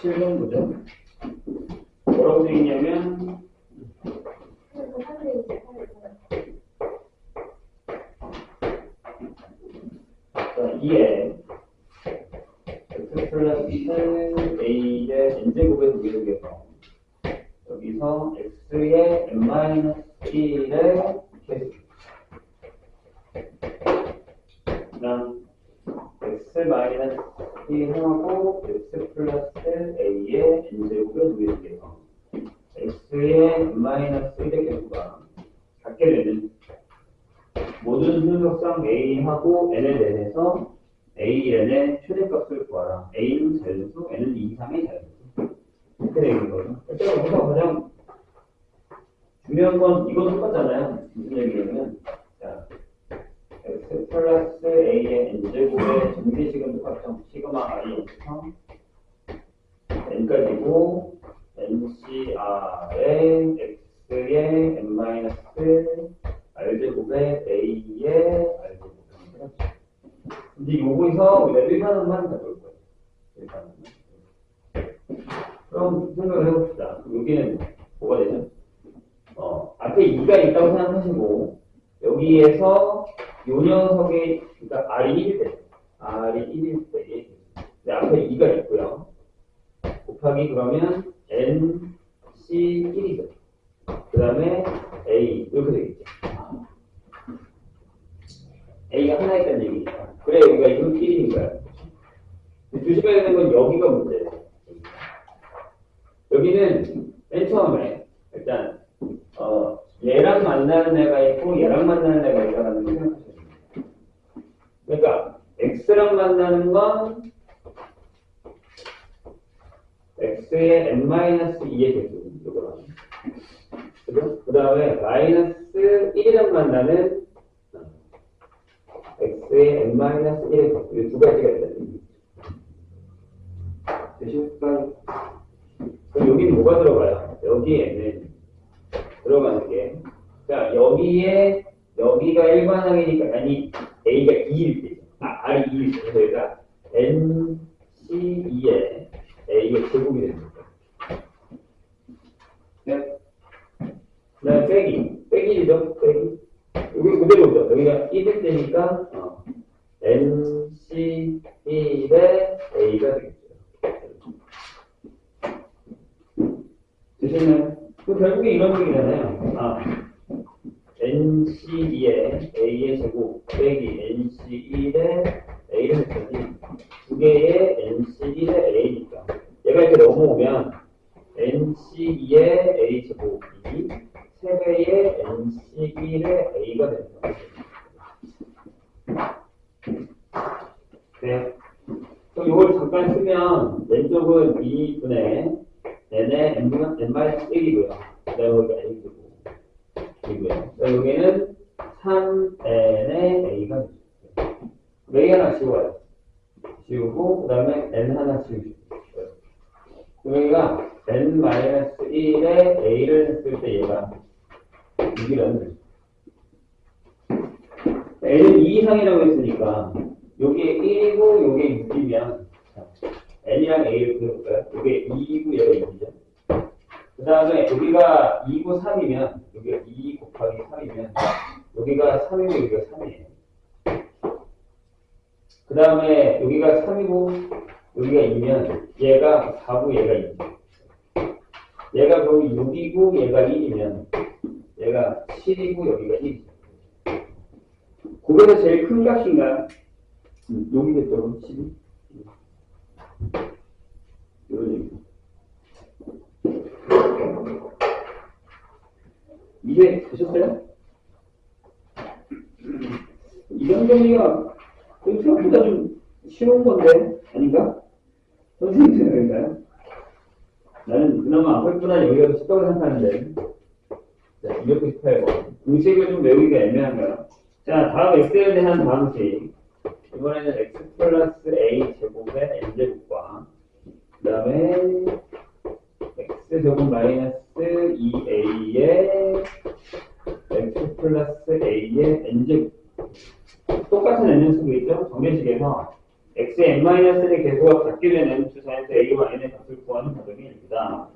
17번부죠. 뭐라고 되어 있냐면, 자, 2에 x 플러스 a의 n제곱에 두개 두개서 여기서 x의 n-1의 개수 그다음 x-2 하고 x 플러스 a의 n제곱에 두개 두개서 x의 n-1의 개수가 같게 되는 모든 순서상 a하고 n에 대해서 a,n의 최대값을 구하라. a는 자연수, n은 2 이상의 자연수. 이렇게 되는 거죠. 일단 여기서 가장 중요한 건 이건 똑같잖아요. 무슨 얘기냐면, 자, x 플러스 a의 n제곱의 정비식은 똑같죠. 시그마 i에서 n까지고 ncr의 x의 n-r제곱의 a의 r제곱. 근데 요거에서 우리가 1반응만 가져올 거예요. 1반응만. 그럼 생각을 해봅시다. 여기는 뭐가 되죠? 앞에 2가 있다고 생각하시고, 여기에서 요 녀석의, 그러니까 R이 1일 때, R이 1일 때, 근데 앞에 2가 있고요. 곱하기 그러면 NC1이죠. 그 다음에 A, 이렇게 되겠죠. A가 하나 있다는 얘기니까. 그래, 여기가 이건 1이니까요. 조심해야 되는 건 여기가 문제예요. 여기는 맨 처음에 일단 얘랑 만나는 애가 있고 얘랑 만나는 애가 있다라는 걸 생각하셔야 됩니다. 그러니까 x랑 만나는 건 x의 n-2의 개수 이거랑 그죠? 그 다음에 마이너스 1이랑 만나는 x의 n-1의 개수 이 두 가지가 있다는 얘기죠. 되실까요? 그럼 여기는 뭐가 들어가요? 여기에는 들어가는 게, 자, 여기가 일반항이니까, 아니, A가 2일 때죠. R이 2일 때. 그래서 여기가 NC2에 A가 제곱이 됩니다. 네? 그 다음에 빼기 1이죠? 빼기. 여기 그대로죠. 여기가 1일 때니까, NC1에 A가 되겠죠. 되시나요? 그 결국에 이런 얘기잖아요. NC2의 A의 제곱 빼기 NC1의 A를 했더니 두 개의 NC1의 A니까 얘가 이렇게 넘어오면 NC2의 A 제곱이 세 배의 NC1의 A가 됩니다. 네. 그럼 이걸 잠깐 쓰면 왼쪽은 2분의 n의 n-1이고요. 그 다음에 여기가 a이고 여기는 3n의 a가 되죠. a 하나 지워요. 지우고 그 다음에 n 하나 지우죠. 여기가 n-1의 a를 했을 때 얘가 6이라는 거죠. n은 2 이상이라고 했으니까 요게 1이고 요게 6이면 n이랑 a를 그려볼까요? 요게 2이고 얘가 6이죠. 그 다음에 여기가 2고 3이면 여기가 2 곱하기 3이면 여기가 3이고 여기가 3이에요. 그 다음에 여기가 3이고 여기가 2면 얘가 4고 얘가 2죠. 얘가 거기 6이고 얘가 1이면 얘가 7이고 여기가 1이죠. 그게서 제일 큰 값인가요? 여기겠죠. 12. 이런 얘기. 이해 되셨어요? 이런 정리가 생각보다 좀 쉬운 건데 아닌가? 선생님 생각인가요? 나는 그나마 아플뿐만 여기가 더 쉽다고 생각하는데. 자, 298번. 공식을 좀 외우기가 애매한가요? 자, 다음 x에 대한 방식. 이번에는 x 플러스 a 제곱의 n제곱과 그 다음에 x제곱 마이너스 2a의 x 플러스 a의 n제곱 똑같은 n연속이 있죠? 정례식에서 xn-1의 개수가 같게 되는 두 자연수 a와 n의 값을 구하는 과정입니다.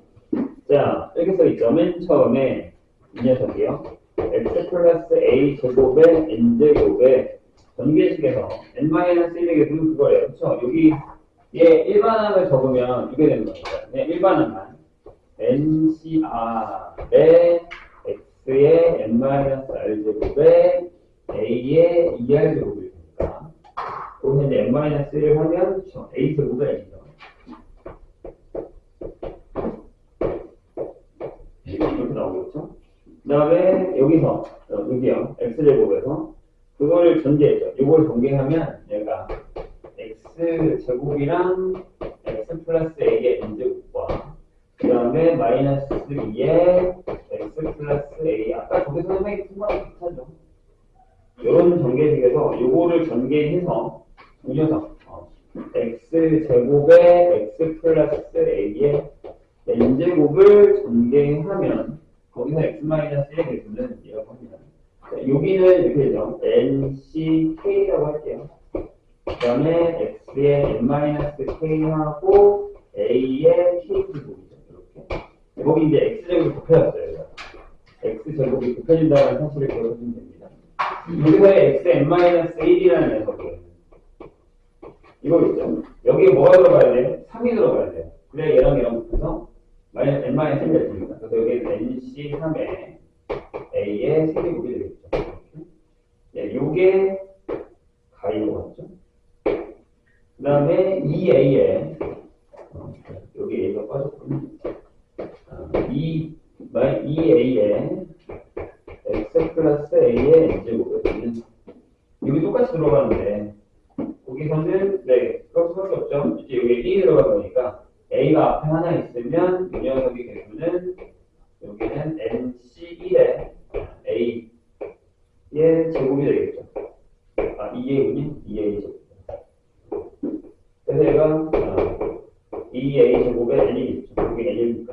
자, 이렇게 써있죠. 맨 처음에 이 녀석이요. x 플러스 a 제곱에 n 제곱에 전개식에서 n-1의 개수는 그거예요. 그쵸? 여기 얘 일반항을 적으면 이게 되는 겁니다. 그냥 일반항만 ncr에 x의 n-r 제곱에 a의 2r 제곱이 되니까 거기서 이제 n-1을 하면 그쵸? a 제곱에 n이죠. 이렇게 나오겠죠? 그 다음에 여기서 여기요. x제곱에서 그거를 전개했죠. 이걸 전개하면 얘가 x제곱이랑 x 플러스 a의 n제곱과 그 다음에 마이너스 2의 x 플러스 a 아까 저기서 선생님이 푼 거랑 비슷하죠. 이런 전개식에서 요거를 전개해서 이 녀석 x제곱에 x 플러스 a의 n제곱을 전개하면 거기서 x-1의 개수는 이라고 합니다. 자, 여기는 이렇게 되죠. nck라고 할게요. 그 다음에 x의 n-k하고 a의 k제곱이죠. 이렇게. 거기 이제 x제곱이 곱해졌어요. x제곱이 곱해진다는 사실을 기억하시면 됩니다. 여기서의 xn-1이라는 녀석이에요. 이거겠죠. 여기에 뭐가 들어가야 돼요? 3이 들어가야 돼요. 그래야 얘랑 얘랑 붙어서 n-3이 됩니다. 그래서 여기는 nc3에 a의 세제곱이 되겠죠. 네, 요게 가인 것 같죠? 그 다음에 2a에 여기 a가 빠졌군요. 2a에 x 플러스 a의 n제곱을 여기 똑같이 들어가는데 거기서는 네 그럴 수밖에 없죠. 이제 여기 1이 들어가다 보니까 a가 앞에 하나 있으면 이 녀석의 개수는 여기는 nc1에 a의 제곱이 되겠죠. 2a군요. 2a 제곱. 그래서 얘가 2a 제곱에 n이겠죠. 여기 n이니까.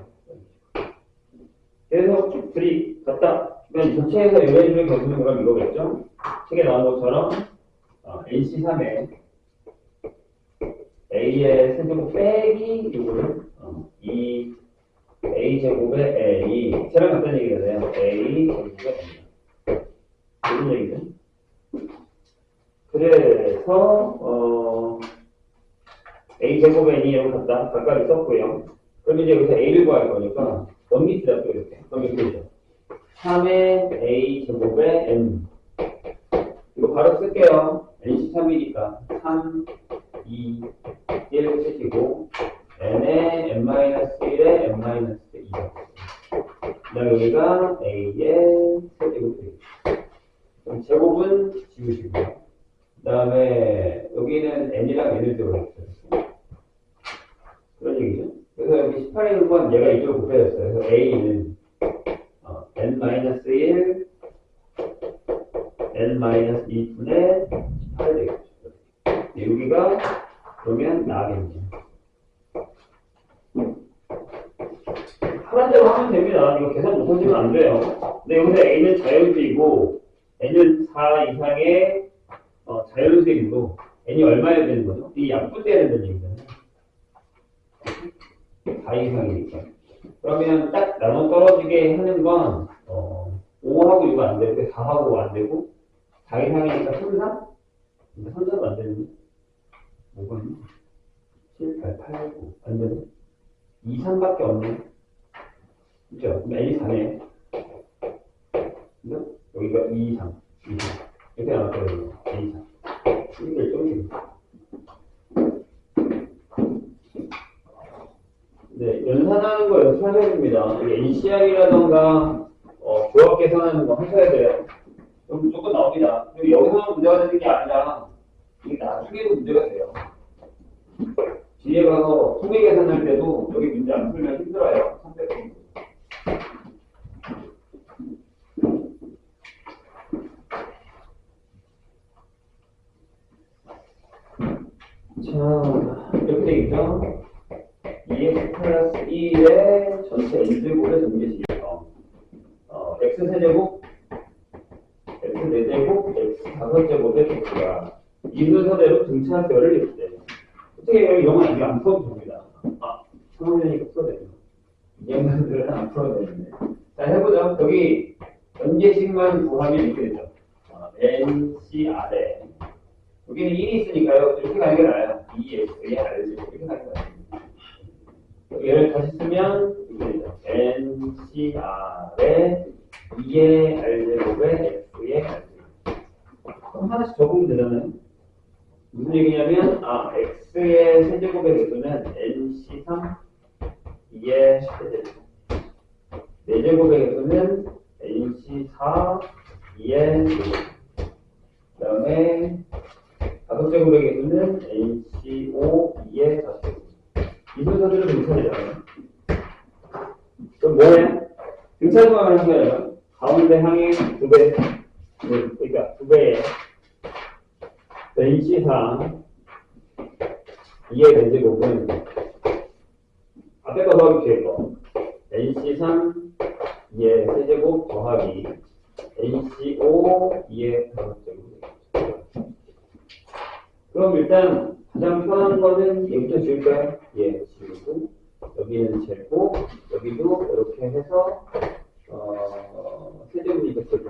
그래서 쭉 둘이 같다. 그러면 전체에서 요래주의 개수는 그럼 이거겠죠. 책에 나온 것처럼 nc3에 a의 세제곱 빼기 이거를 이 a 제곱의 n이 새랑 같다는 얘기가 돼요. a 제곱의 n. 무슨 얘기죠? 그래서 a 제곱의 n이 여기 같다. 각각 있었고요. 그럼 이제 여기서 a를 구할 거니까 원미트다 또 이렇게. 그럼 이렇게 되죠. 3의 a 제곱의 n. 이거 바로 쓸게요. nc 3이니까 3, 2, 1 쓰시고 n의 n-1에 n-2죠. 그 다음에 여기가 a의 세제곱이 되겠죠. 그럼 제곱은 지우시고요. 그 다음에 여기는 n이랑 n을 들어갔어요. 그런 얘기죠. 그래서 여기 18에 있는 건 얘가 이쪽으로 곱해졌어요. 그래서 a는 n-1 n-2분의 18 되겠죠. 여기가 그러면 나겠네요. 하란 대로 하면 됩니다. 이거 계산 못하시면 안 돼요. 근데 여기서 a는 자연수이고 n은 4 이상의 자연수이고 n이 얼마여야 되는 거죠? 이 약분돼야 된다는 얘기잖아요. 4 이상이니까. 그러면 딱 나눠 떨어지게 하는 건 5하고 이거 안 되고 4하고 안 되고 4 이상이니까 3, 3? 근데 3, 3도 안 되는데 5번 7, 8, 8, 9 안 되네. 2, 3밖에 없네. 그죠? 그럼 n이 4네. 그죠? 여기가 2, 3, 2, 3 이렇게 나왔거든요. n 3 이게 좀입니다. 네, 연산하는 거 연습하셔야 됩니다. NCR이라던가 조합 계산하는 거 하셔야 돼요. 그럼 무조건 나옵니다. 그리고 여기서만 문제가 되는 게 아니라 이게 나중에도 문제가 돼요. 뒤에 가서 통계 계산할 때도 여기 문제 안 풀면 힘들어요. 300번. 자, 이렇게 되겠죠? 2x 플러스 1의 전체 n제곱의 전개식이에요. x세제곱, x4제곱, x5제곱의 개수가 이 순서대로 등차수열을 이룰 때 어떻게 이런 건 이제 안 풀어도 됩니다. 아, 3학년이니까 풀어도 되죠. 2학년들은 안 풀어도 되는데. 자, 해보죠. 여기 전개식만 구하면 이렇게 되죠. NCR에 여기는 1이 있으니까요. 이렇게 가는 게 나아요. 2X에 R을 이렇게 가는 게 나아요. 얘를 다시 쓰면 이렇게 되죠. NCR에 2의 R제곱에 X의 R제곱. 그럼 하나씩 적으면 되잖아요. 무슨 얘기냐면, X의 세제곱의 개수는 NC3, 2의 세제곱. 4제곱의 개수는 NC4, 2의 제곱. 그 다음에 5제곱의 개수는 NC5, 2의 4제곱. 이 순서대로 등차되잖아요. 그럼 뭐예요? 등차조합을 한 거예요. 가운데 항의 2배, 그러니까 2배에 NC4, 2의 대제곱은 앞에 거 더하기 뒤에 거 NC3, 2의 세제곱 더하기 NC5, 2의 5제곱. 그럼 일단 가장 편한 거는 여기부터 지울까요? 예, 지우고 여기는 재고 여기도 이렇게 해서 세제곱이니까 재고.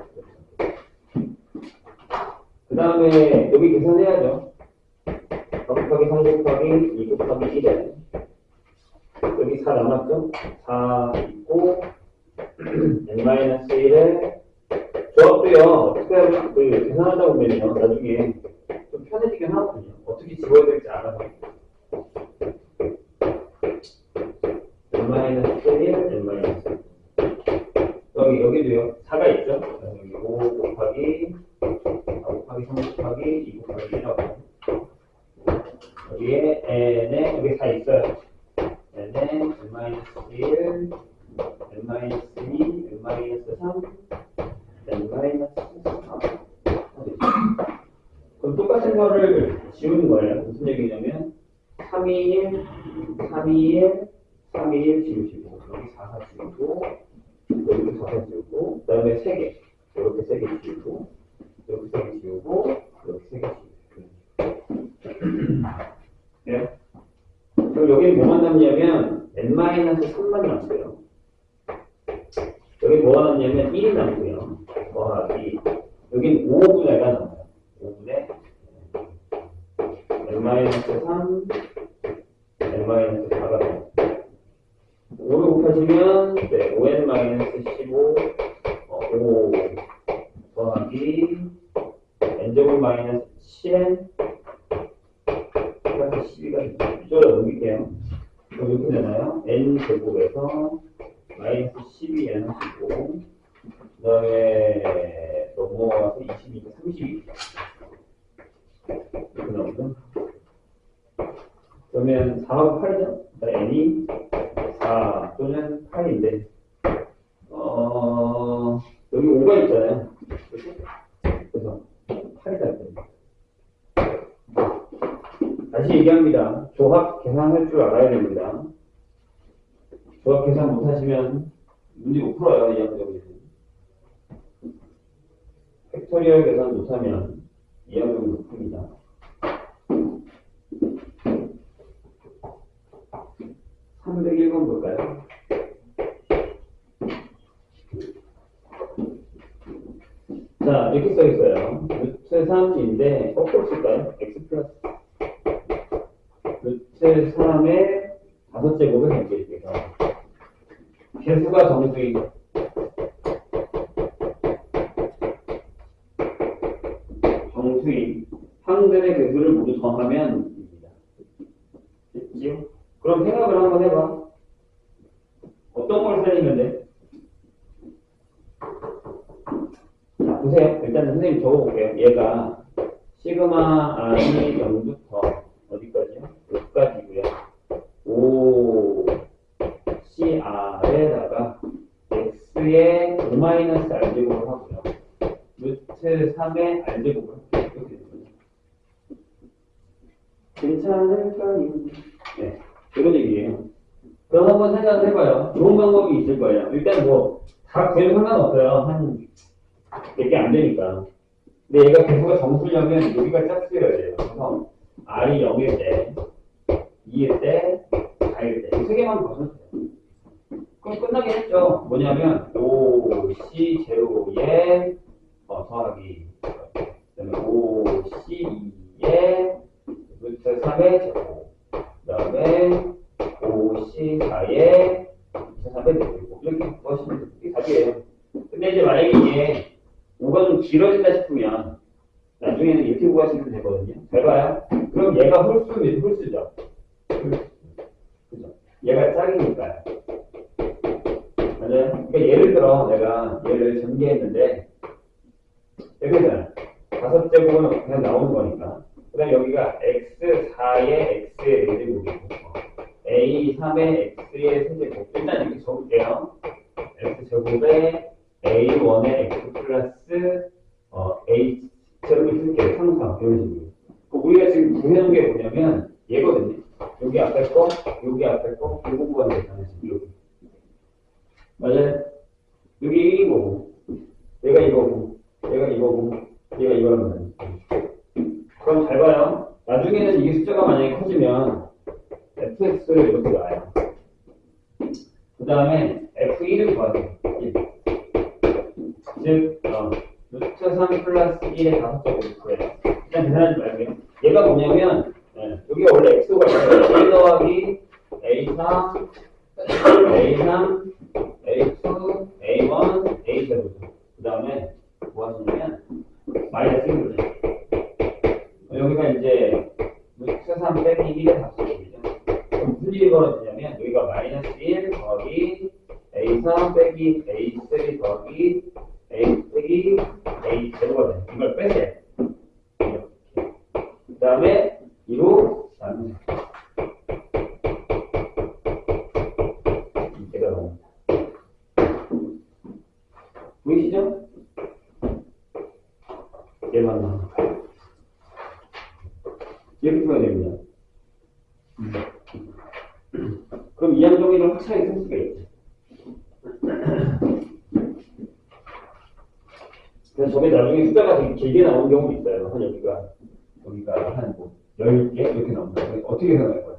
그 다음에 여기 계산해야죠. 4 곱하기 3 곱하기 2 곱하기 1에 여기 4 남았죠? 4 있고 n-1에 조합도요. 어떻게 하면 계산하다 보면요. 나중에 좀 편해지긴 하거든요. 어떻게 지워야 될지 알아서. n-1, n-1. 여기도요. 4가 있죠? 여기 5 곱하기 4 곱하기 3 곱하기 2 곱하기 1하고 여기에 n에 여기 4 있어요. n에 n-1, n-2, n-3, n-4. 그럼 똑같은 거를 지우는 거예요. 무슨 얘기냐면 321, 321, 321 지우시고 여기 44 지우고 여기도 44 지우고 그 다음에 3개 이렇게 3개 지우고 여기 3개 지우고 이렇게 3개 지우고 네? 그럼 여기는 뭐만 남냐면 n-3만 남고요. 여기 뭐가 남냐면 1이 남고요. 더하기 여기는 5분의 1가 남아요. 5분의 n-3, n-4가 남아요. 5를 곱하시면 5n-15, 5 더하기 n제곱 마이너스 10n 플러스 12가 이쪽으로 넘길게요. 그럼 이렇게 되나요? n제곱에서 마이너스 12n 하시고 그 다음에 넘어가서 22, 32 이렇게 나오죠. 그러면 4하고 8이죠? n이 4 또는 8인데 여기 5가 있잖아요. 그래서 8이다. 다시 얘기합니다. 조합 계산할 줄 알아야 됩니다. 조합 계산 못하시면 문제 못 풀어요. 이 항목에는. 팩토리얼 계산 못하면 이 항목은 못 풉니다. (301번) 볼까요? 자, 이렇게 써있어요. 루트 3인데 거꾸로 쓸까요? x 플러스 루트 3의 5제곱을 해볼게요. 개수가 정수인 항들의 개수를 모두 더하면 입니다. 됐지요? 그럼 생각을 한번 해봐. 어떤 걸 살리면 돼? 자, 보세요. 일단 선생님 적어볼게요. 얘가 시그마 r이 0부터 어디까지요? 여기까지고요. 5 CR에다가 x의 5-r제곱을 하고요. 루트 3의 r제곱을 이렇게 되거든요. 괜찮을까요? 네, 이런 얘기예요. 그럼 한번 생각을 해봐요. 좋은 방법이 있을 거예요. 일단 다 구해도 상관없어요. 한 몇 개 안 되니까. 근데 얘가 개수가 정수려면 여기가 짝수여야 돼요. 그래서 r이 0일 때 끝나긴 했죠. 뭐냐면 5C 제로에 더하기 그다음에 5C2에 루트 3의 제곱 그다음에 5C4에 루트 3의 제곱 이렇게 구하시면 돼요. 이게 답이에요. 근데 이제 만약에 이게 5가 좀 길어진다 싶으면 나중에는 이렇게 구하시면 되거든요. 잘 봐요. 그럼 얘가 홀수죠. 그죠? 얘가 짝이니까요. 맞아요? 그러니까 예를 들어 내가 얘를 전개했는데 여기잖아. 5제곱은 그냥 나오는 거니까. 그 다음에 여기가 x4의 x의 4제곱이고 a3의 x의 세제곱. 일단 이렇게 적을게요. x제곱에 a1의 x 플러스 a 제곱을 쓸게요. 상상 이런 식으로. 우리가 지금 구해놓은 게 뭐냐면 얘거든요. 여기 앞에 거, 여기 앞에 거, 이거 구하는 거잖아요. 지금 여기. 맞아요? 여기 1이고, 얘가 이거고, 얘가 이거고, 얘가 이거란 말이에요. 그럼 잘 봐요. 나중에는 이게 숫자가 만약에 커지면 fx를 이렇게 놔요. 그 다음에 f1을 구하세요. 1. 즉, 루트 3 플러스 1의 5제곱을 구해요. 그냥 계산하지 말고요. 얘가 뭐냐면, 여기가 원래 x가 있어요. 1 더하기 a3, a3, a2, a1, a0. 그 다음에 뭐 하시냐면, 마이너스 1이죠. 여기가 이제 루트 3 빼기 1의 5제곱이죠. 그럼 무슨 일이 벌어지냐면, 여기가 마이너스 1 더하기 a3 빼기 a3 더하기 a 빼기 a 제곱가 돼요. 이걸 빼세요. 그 다음에 2로 나누세요. 이때가 나옵니다. 보이시죠? 얘만 나와요. 이렇게 써야 됩니다. 그럼 이항정리를 확실하게 쓸 수가 있죠. 그래서 저게 나중에 숫자가 되게 길게 나오는 경우도 있어요. 한 여기가 한 뭐 10개 이렇게 나옵니다. 어떻게 생각할 거야?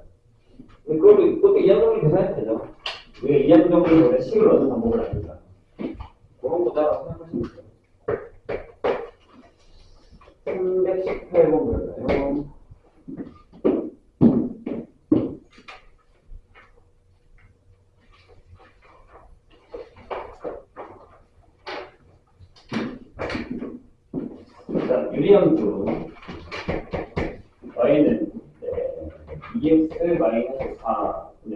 그것도 이항정리 계산해도 되죠. 우리가 이항정리보다 식을 얻는 방법을 아니까. 그런 거 따라 생각하시면 돼요. 318번 볼까요? 자, 유리함수 y는 2x 4분의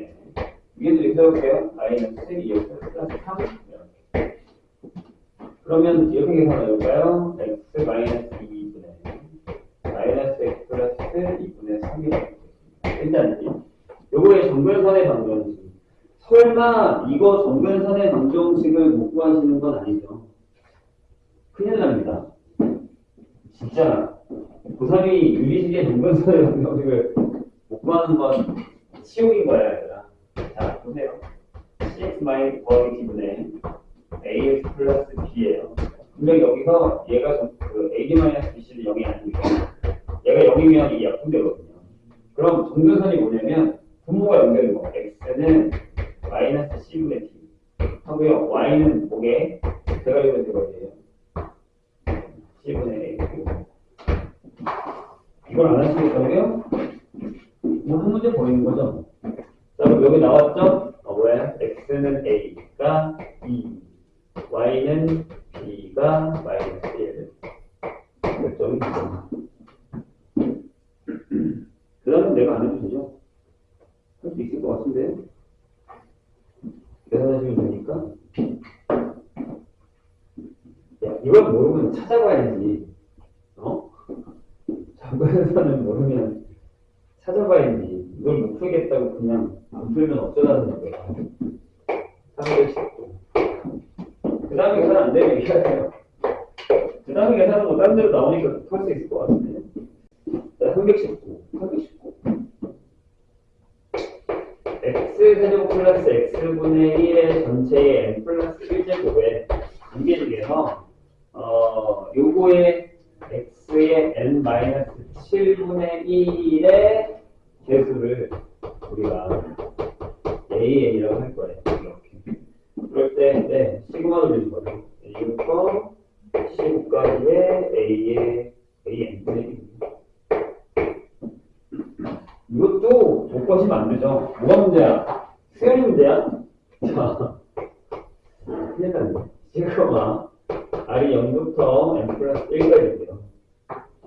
위에도 이렇게 해볼게요. y는 2x 플러스 3 이렇게. 그러면 이렇게 계산해볼까요? x 마이너스 2분의 마이너스 x 플러스 2분의 3이라고 되겠습니다. 일단 요거의 정근선의 방정식. 설마 이거 정근선의 방정식을 못 구하시는 건 아니죠? 큰일 납니다. 진짜 고3이 유리식의 정근선의 방정식을 못 구하는 건 치욕인 거야, 얘들아. 자, 보세요. cx 마이너스 더하기 t분의 ax 플러스 b예요. 분명히 여기서 얘가 그 ad 마이너스 bc는 0이 아니니까 얘가 0이면 이게 약분되거든요. 그럼 정근선이 뭐냐면 분모가 연결인 거. x는 마이너스 c분의 t 하고요. y는 뭐게? 제가 이거 되거든요. c분의 a. 이걸 안 하시겠다고요? 뭐 한 문제 보이는 거죠? 자, 그럼 여기 나왔죠? 왜? x는 a가 2, y는 b가 마이너스 1. 결정이 되죠. 그 다음은 내가 안 해도 되죠? 할 수 있을 것 같은데. 계산하시면 되니까. 야, 이걸 모르면 찾아봐야지. 정근선을 모르면 찾아봐야지. 이걸 못 풀겠다고 그냥 안 풀면 어쩌라는 거야. 319. 그 다음에 계산 안 되면 얘기하세요. 그 다음에 계산은 뭐 다른 데로 나오니까 풀 수 있을 것 같은데. 자, 319. x제곱 플러스 x분의 1의 전체의 n 플러스 1제곱에 이게 중에서 요거의 x의 n-7분의 1의 개수를 우리가 AN이라고 할 거예요. 이렇게. 때 시그마도 되는 거죠. A부터 C5까지의 A의 AN분의 이것도 못 거시면 안 되죠. 뭐가 문제야? 수열이 문제야? 자, 큰일 났네. 시그마 R이 0부터 n 플러스 1까지 돼요.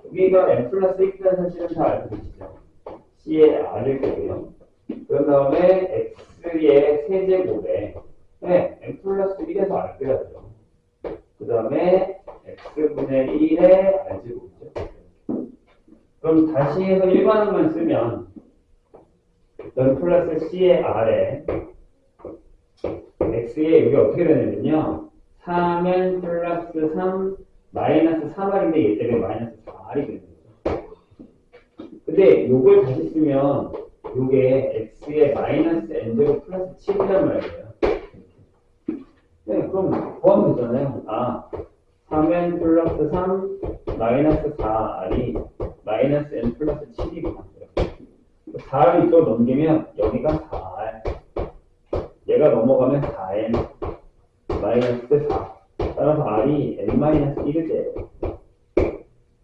여기가 n 플러스 1이라는 사실은 다 알고 계시죠? C의 R일 거고요. 그 다음에 X의 세제곱에 n 플러스 1에서 R 빼야죠. 그 다음에 X분의 1의 R제곱이죠. 그럼 다시 해서 일반항만 쓰면 n 플러스 C의 R에 X의 여기 어떻게 되냐면요. 3n 플러스 3 마이너스 3R인데 얘 때문에 마이너스 4R이 되는 거죠. 근데 요걸 다시 쓰면 요게 X의 마이너스 N제곱 플러스 7이란 말이에요. 네, 그럼 구하면 되잖아요. 3n 플러스 3 마이너스 4R이 마이너스 N 플러스 7이구나. 4R을 이쪽으로 넘기면 여기가 4R. 얘가 넘어가면 4N 마이너스 4. 따라서 R이 N 마이너스 1을 돼요.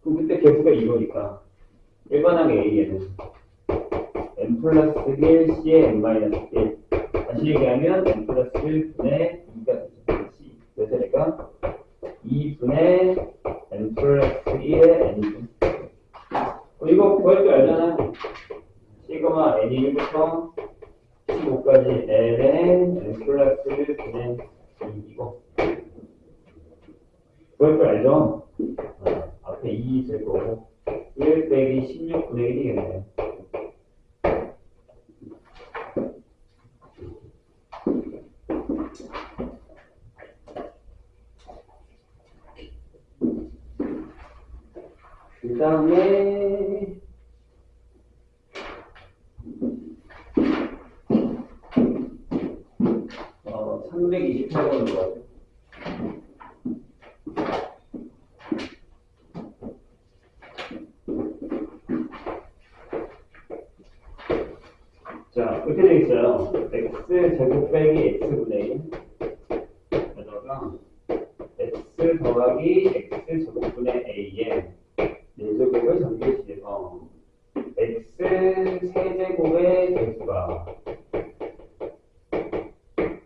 그럼 그때 개수가 이거니까 일반항의 A에는 N 플러스 1 C의 N 마이너스 1. 다시 얘기하면 N 플러스 1분의 2가 되죠. 그래서 얘가 2분의 N 플러스 1의 N분. 이거 구할 줄 알잖아요. 시그마 N이 1부터 15까지 Ln N 플러스 1분의 2이고 구할 줄 알죠? 앞에 2 있고 1 빼기 16분의 1이겠네요. 그 다음에 328번으로 가죠. 자, 그렇게 되어 있어요. X제곱 빼기 X분의 1 에다가 X 더하기 X제곱분의 A에 4제곱을 전개시해서 X 세제곱의 개수가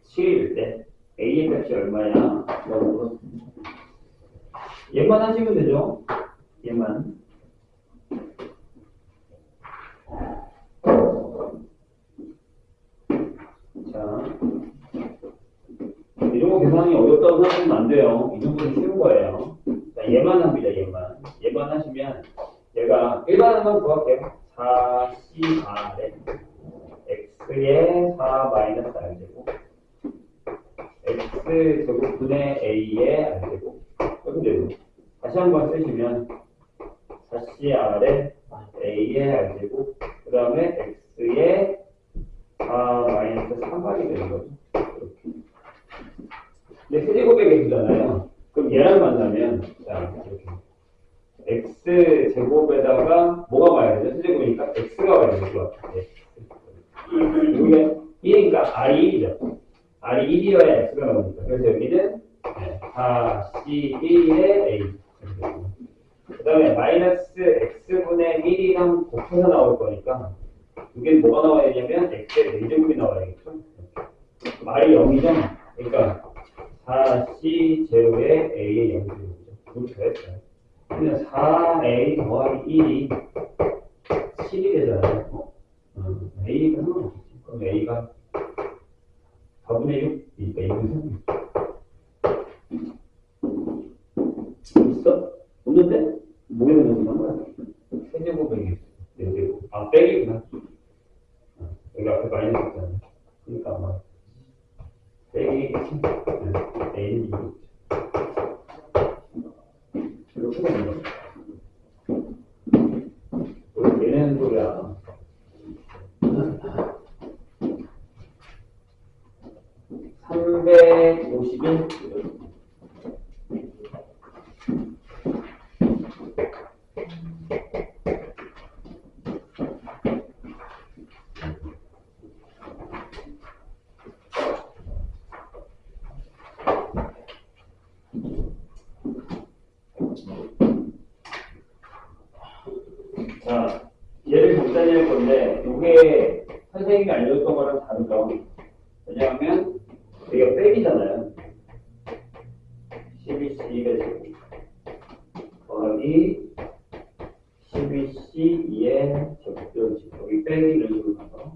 7일 때 A의 값이 얼마냐? 얘만 하시면 되죠. 얘만. 자, 이 정도 계산이 어렵다고 생각하면 안 돼요. 이 정도는 쉬운 거예요. 자, 얘만 합니다. 얘만 하시면 얘가 일반항만 구할게요. 4C4에 X의 4 마이너스 R제곱 X제곱분의 A의 R제곱 이렇게 되고 다시 한번 쓰시면 4CR에 A의 R제곱 그 다음에 X의 4 마이너스 3R이 되는 거죠. 이렇게. 근데 세제곱의 개수잖아요. 그럼 얘랑 만나면 자 이렇게 X제곱에다가 뭐가 와야 되죠? 세제곱이니까 X가 와야 되는 것 같아요. 여기가 1이니까 R이 1이죠. R이 1이어야 X가 나오니까. 그래서 여기는 4C1의 A. 그 다음에 마이너스 X분의 1이랑 곱해서 나올 거니까 이게 뭐가 나와야 되냐면 X의 4제곱이 나와야겠죠. R이 0이죠. 그러니까 4C0의 A의 0제곱이죠. 그렇게 됐어요. 그냥 4A 더하기 1이 7이 되잖아요. A가 상관없지. 그럼 A가 4분의 6? 그러니까 2분의 3. 있어? 없는데? 뭐에 넣는 거야? 세제곱에 4제곱. 빼기구나. 여기 앞에 마이너스 있잖아. 그러니까 아마 빼기 A는 2. 이렇게 되는 거야. 얘는 소리야. 351. 근데 이게 선생님이 알려줬던 거랑 다르죠. 왜냐하면 여기가 백이잖아요. 12C의 제곱 더하기 12C2의 제곱 이런 식으로 여기 빼기 이런 식으로 가서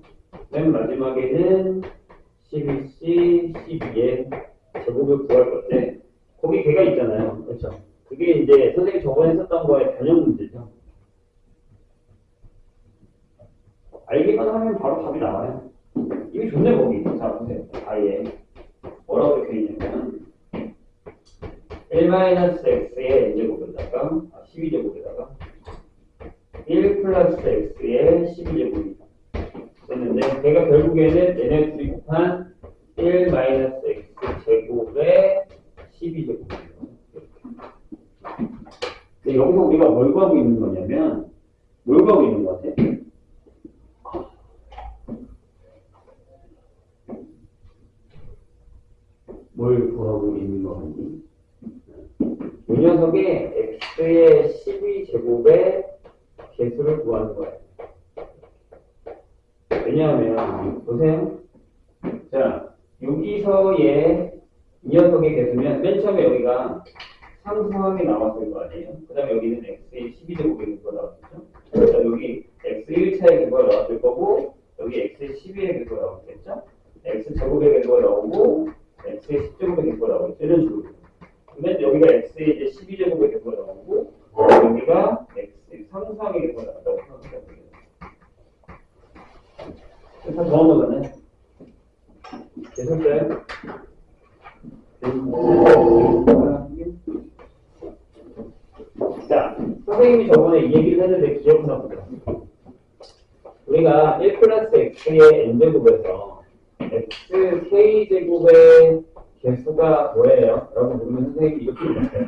맨 마지막에는 12C, 12의 제곱을 구할 건데 거기 걔가 있잖아요. 그렇죠? 그게 이제 선생님이 저번에 했었던 거의 변형 문제죠. 알기만 하면 바로 답이 나와요. 이미 좋네 거기. 자 보세요. 아예 뭐라고 적혀있냐면 1-x의 n제곱에다가 12제곱에다가 1 플러스 x의 12제곱이 됐는데 걔가 결국에는 얘네 둘이 곱한 1 마이너스 x 제곱의 12제곱이에요. 근데 여기서 우리가 뭘 구하고 있는 거냐면 뭘 구하고 있는 거 같아? 뭘 구하고 있는 거 같니? 이 녀석의 x의 12제곱의 개수를 구하는 거예요. 왜냐하면 보세요. 자, 여기서의 이 녀석의 개수면 맨 처음에 여기가 상수함이 나왔을 거 아니에요. 그 다음에 여기는 x의 12제곱의 개수가 나왔겠죠. 그래서 여기 x 1차의 개수가 나왔을 거고 여기 x의 12의 개수가 나왔겠죠. x제곱의 개수가 나오고 x의 10제곱의 개수가 나오겠죠. 이런 식으로. 근데 여기가 x의 이제 12제곱의 개수가 나오고 여기가 x의 상수함의 개수가 나온다고 생각해요. 다 정한 거잖아요. 됐었어요? 자, 선생님이 저번에 이 얘기를 했는데 기억나 보자. 우리가 1 플러스 x의 n제곱에서 x k제곱의 개수가 뭐예요? 라고 물으면 선생님이 이렇게 얘기했어요.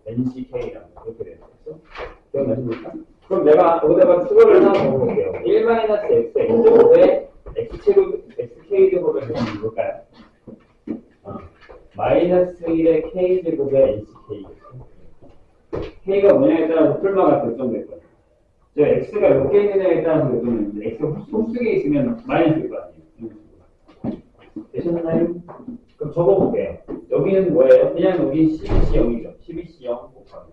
nck라고 이렇게 됐었죠? 기억나십니까? 그럼 내가 여기다가 추가를 하나 더 볼게요. 1-x n제곱의 xk제곱의 개수는 뭘까요? 마이너스 1의 k제곱의 nck. k가 뭐냐에 따라서 풀마가 결정될 거예요. 저 x가 몇 개 있느냐에 따라서 결정되는데 x가 소수에 있으면 마이너스일 거 아니에요. 되셨나요? 그럼 적어볼게요. 여기는 뭐예요? 그냥 여기 12C0이죠. 12C0 곱하기.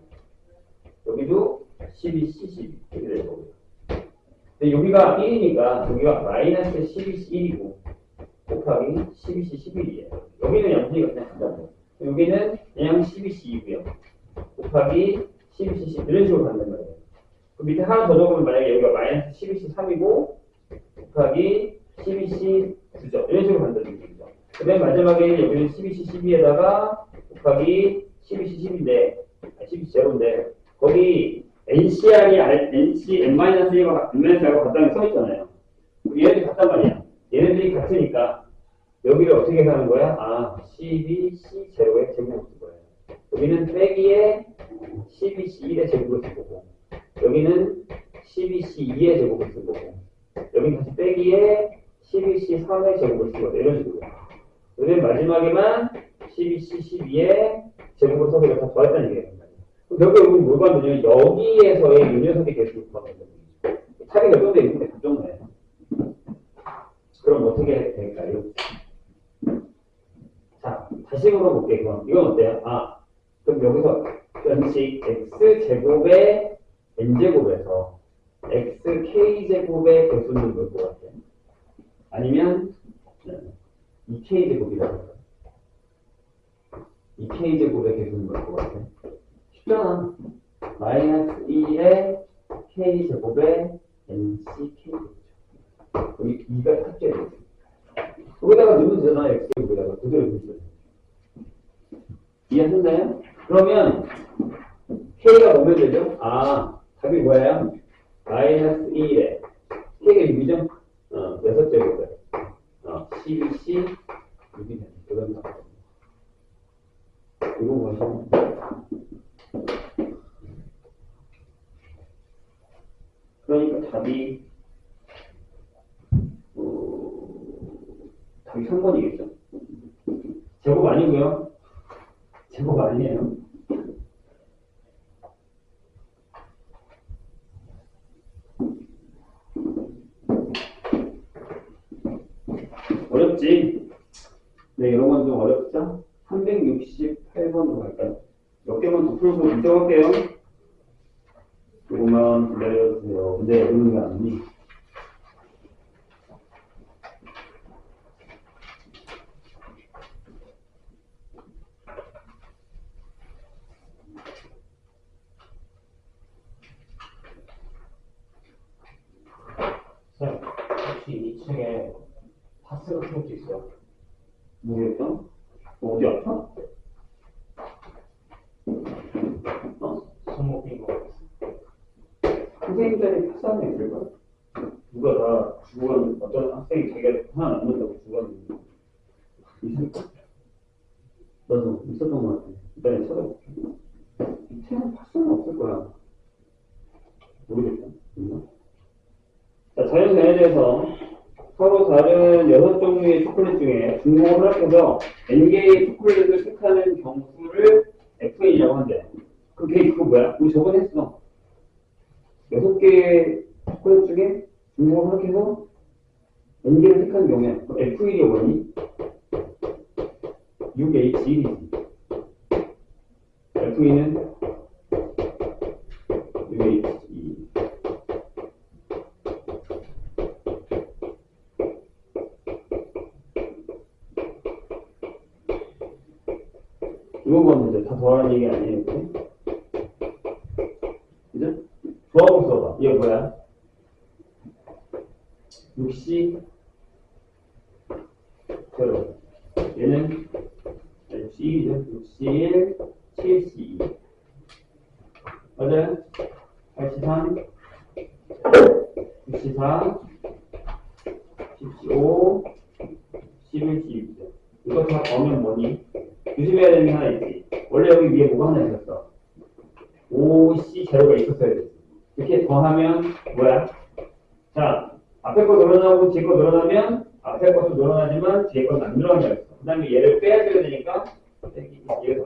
여기도 12C12 이렇게 될 거고요. 근데 여기가 1이니까 여기가 마이너스 12C1이고 곱하기 12C11이에요. 여기는 양수가 그냥 같다고. 여기는 그냥 12C2고요. 곱하기 12C10 이런 식으로 간단 말이에요. 그 밑에 하나 더 적으면 만약에 여기가 마이너스 12C3이고 곱하기 12C9죠. 이런 식으로 간다는 얘기죠. 그 다음에 마지막에 여기는 12C12에다가 곱하기 12C10인데 12C0인데 거기 NCR이 NC N-1과 N-R과 같다는 게 써있잖아요. 얘네들이 같단 말이야. 얘네들이 같으니까 여기를 어떻게 하는 거야? 아, 12C0의 제곱을 쓸 거예요. 여기는 빼기에 12C1의 제곱을 쓸 거고 여기는 12C2의 제곱을 쓸 거고 여기는 다시 빼기에 12C3의 제곱을 쓸 거예요. 이런 식으로. 여기는 마지막에만 12C12의 제곱을 써서 이렇게 다 더했다는 얘기예요. 결국 여기 뭘 구하면 여기에서의 이 녀석의 개수를 구하는 거죠. 탑이 결정되어 있는데 결정돼. 그럼 어떻게 될까요? 자, 다시 물어볼게요. 이건 어때요? 아, 그럼 여기서 변식 x제곱의 n제곱에서 xk제곱의 개수는 뭘 것 같아요? 아니면 2k제곱이라고 할까요? 2k제곱의 개수는 뭘 것 같아요? 쉽잖아. 마이너스 2의 k제곱의 nck제곱이죠. 여기 2가 탑재되어 있습니다. 여기다가 넣으면 되잖아. x제곱에다가 그대로 넣으면 되잖아. 이해하셨나요? 그러면 k가 뭐면 되죠? 아, 답이 뭐예요? 마이너스 2에 k가 6이죠? 6제곱에 12c 6이 되는 그런 답. 이거 뭐죠? 그러니까 답이 3번이겠죠. 제곱 아니고요. 제곱 아니에요. 어렵지? 네, 이런 건 좀 어렵죠? 368번으로 갈까요? 몇 개만 더 풀고 인정할게요. 조금만 기다려주세요. 근데 오는 게 아니니. 쌤, 혹시 2층에 파스 같은 것도 있어요? 모르겠어? 어디 아파? 어? 손목 빈거 같았어. 선생님들이 파산이 있을까? 누가 다 죽어갔는데, 어떤 학생이 자기가 하나 남는다고 죽어갔는데. 나도 있었던 것 같아. 일단 찾아볼게. 밑에는 파산은 없을 거야. 모르겠다. 있나? 자, 자연자연에 대해서 서로 다른 6종류의 초콜릿 중에 중복을 허락해서 N개의 초콜릿을 택하는 경수를 FA라고 한대. 그거 뭐야? 우리 저번에 했어. 6개의 초콜릿 중에 중복을 허락해서 N개를 택하는 경우에 F1이 뭐니? 6H1이지. F2는 6H2. 이건 봤는데 다 더하는 얘기 아니에요? 그죠? 더하고 써봐. 이게 뭐야? 6C 0. 얘는 6C1이죠. 6C1, 7C2. 맞아요? 8C3, 6C4, 10C5, 11C6이죠. 이거 다 더하면 뭐니? 조심해야 되는 게 하나 있지. 원래 여기 위에 뭐가 하나 있었어. 5C 제로가 있었어야 돼. 이렇게 더하면 뭐야? 자, 앞에 거 늘어나고 뒤에 거 늘어나면 앞에 것도 늘어나지만 뒤에 것은 안 늘어난다 했어. 그 다음에 얘를 빼줘야 되니까 얘가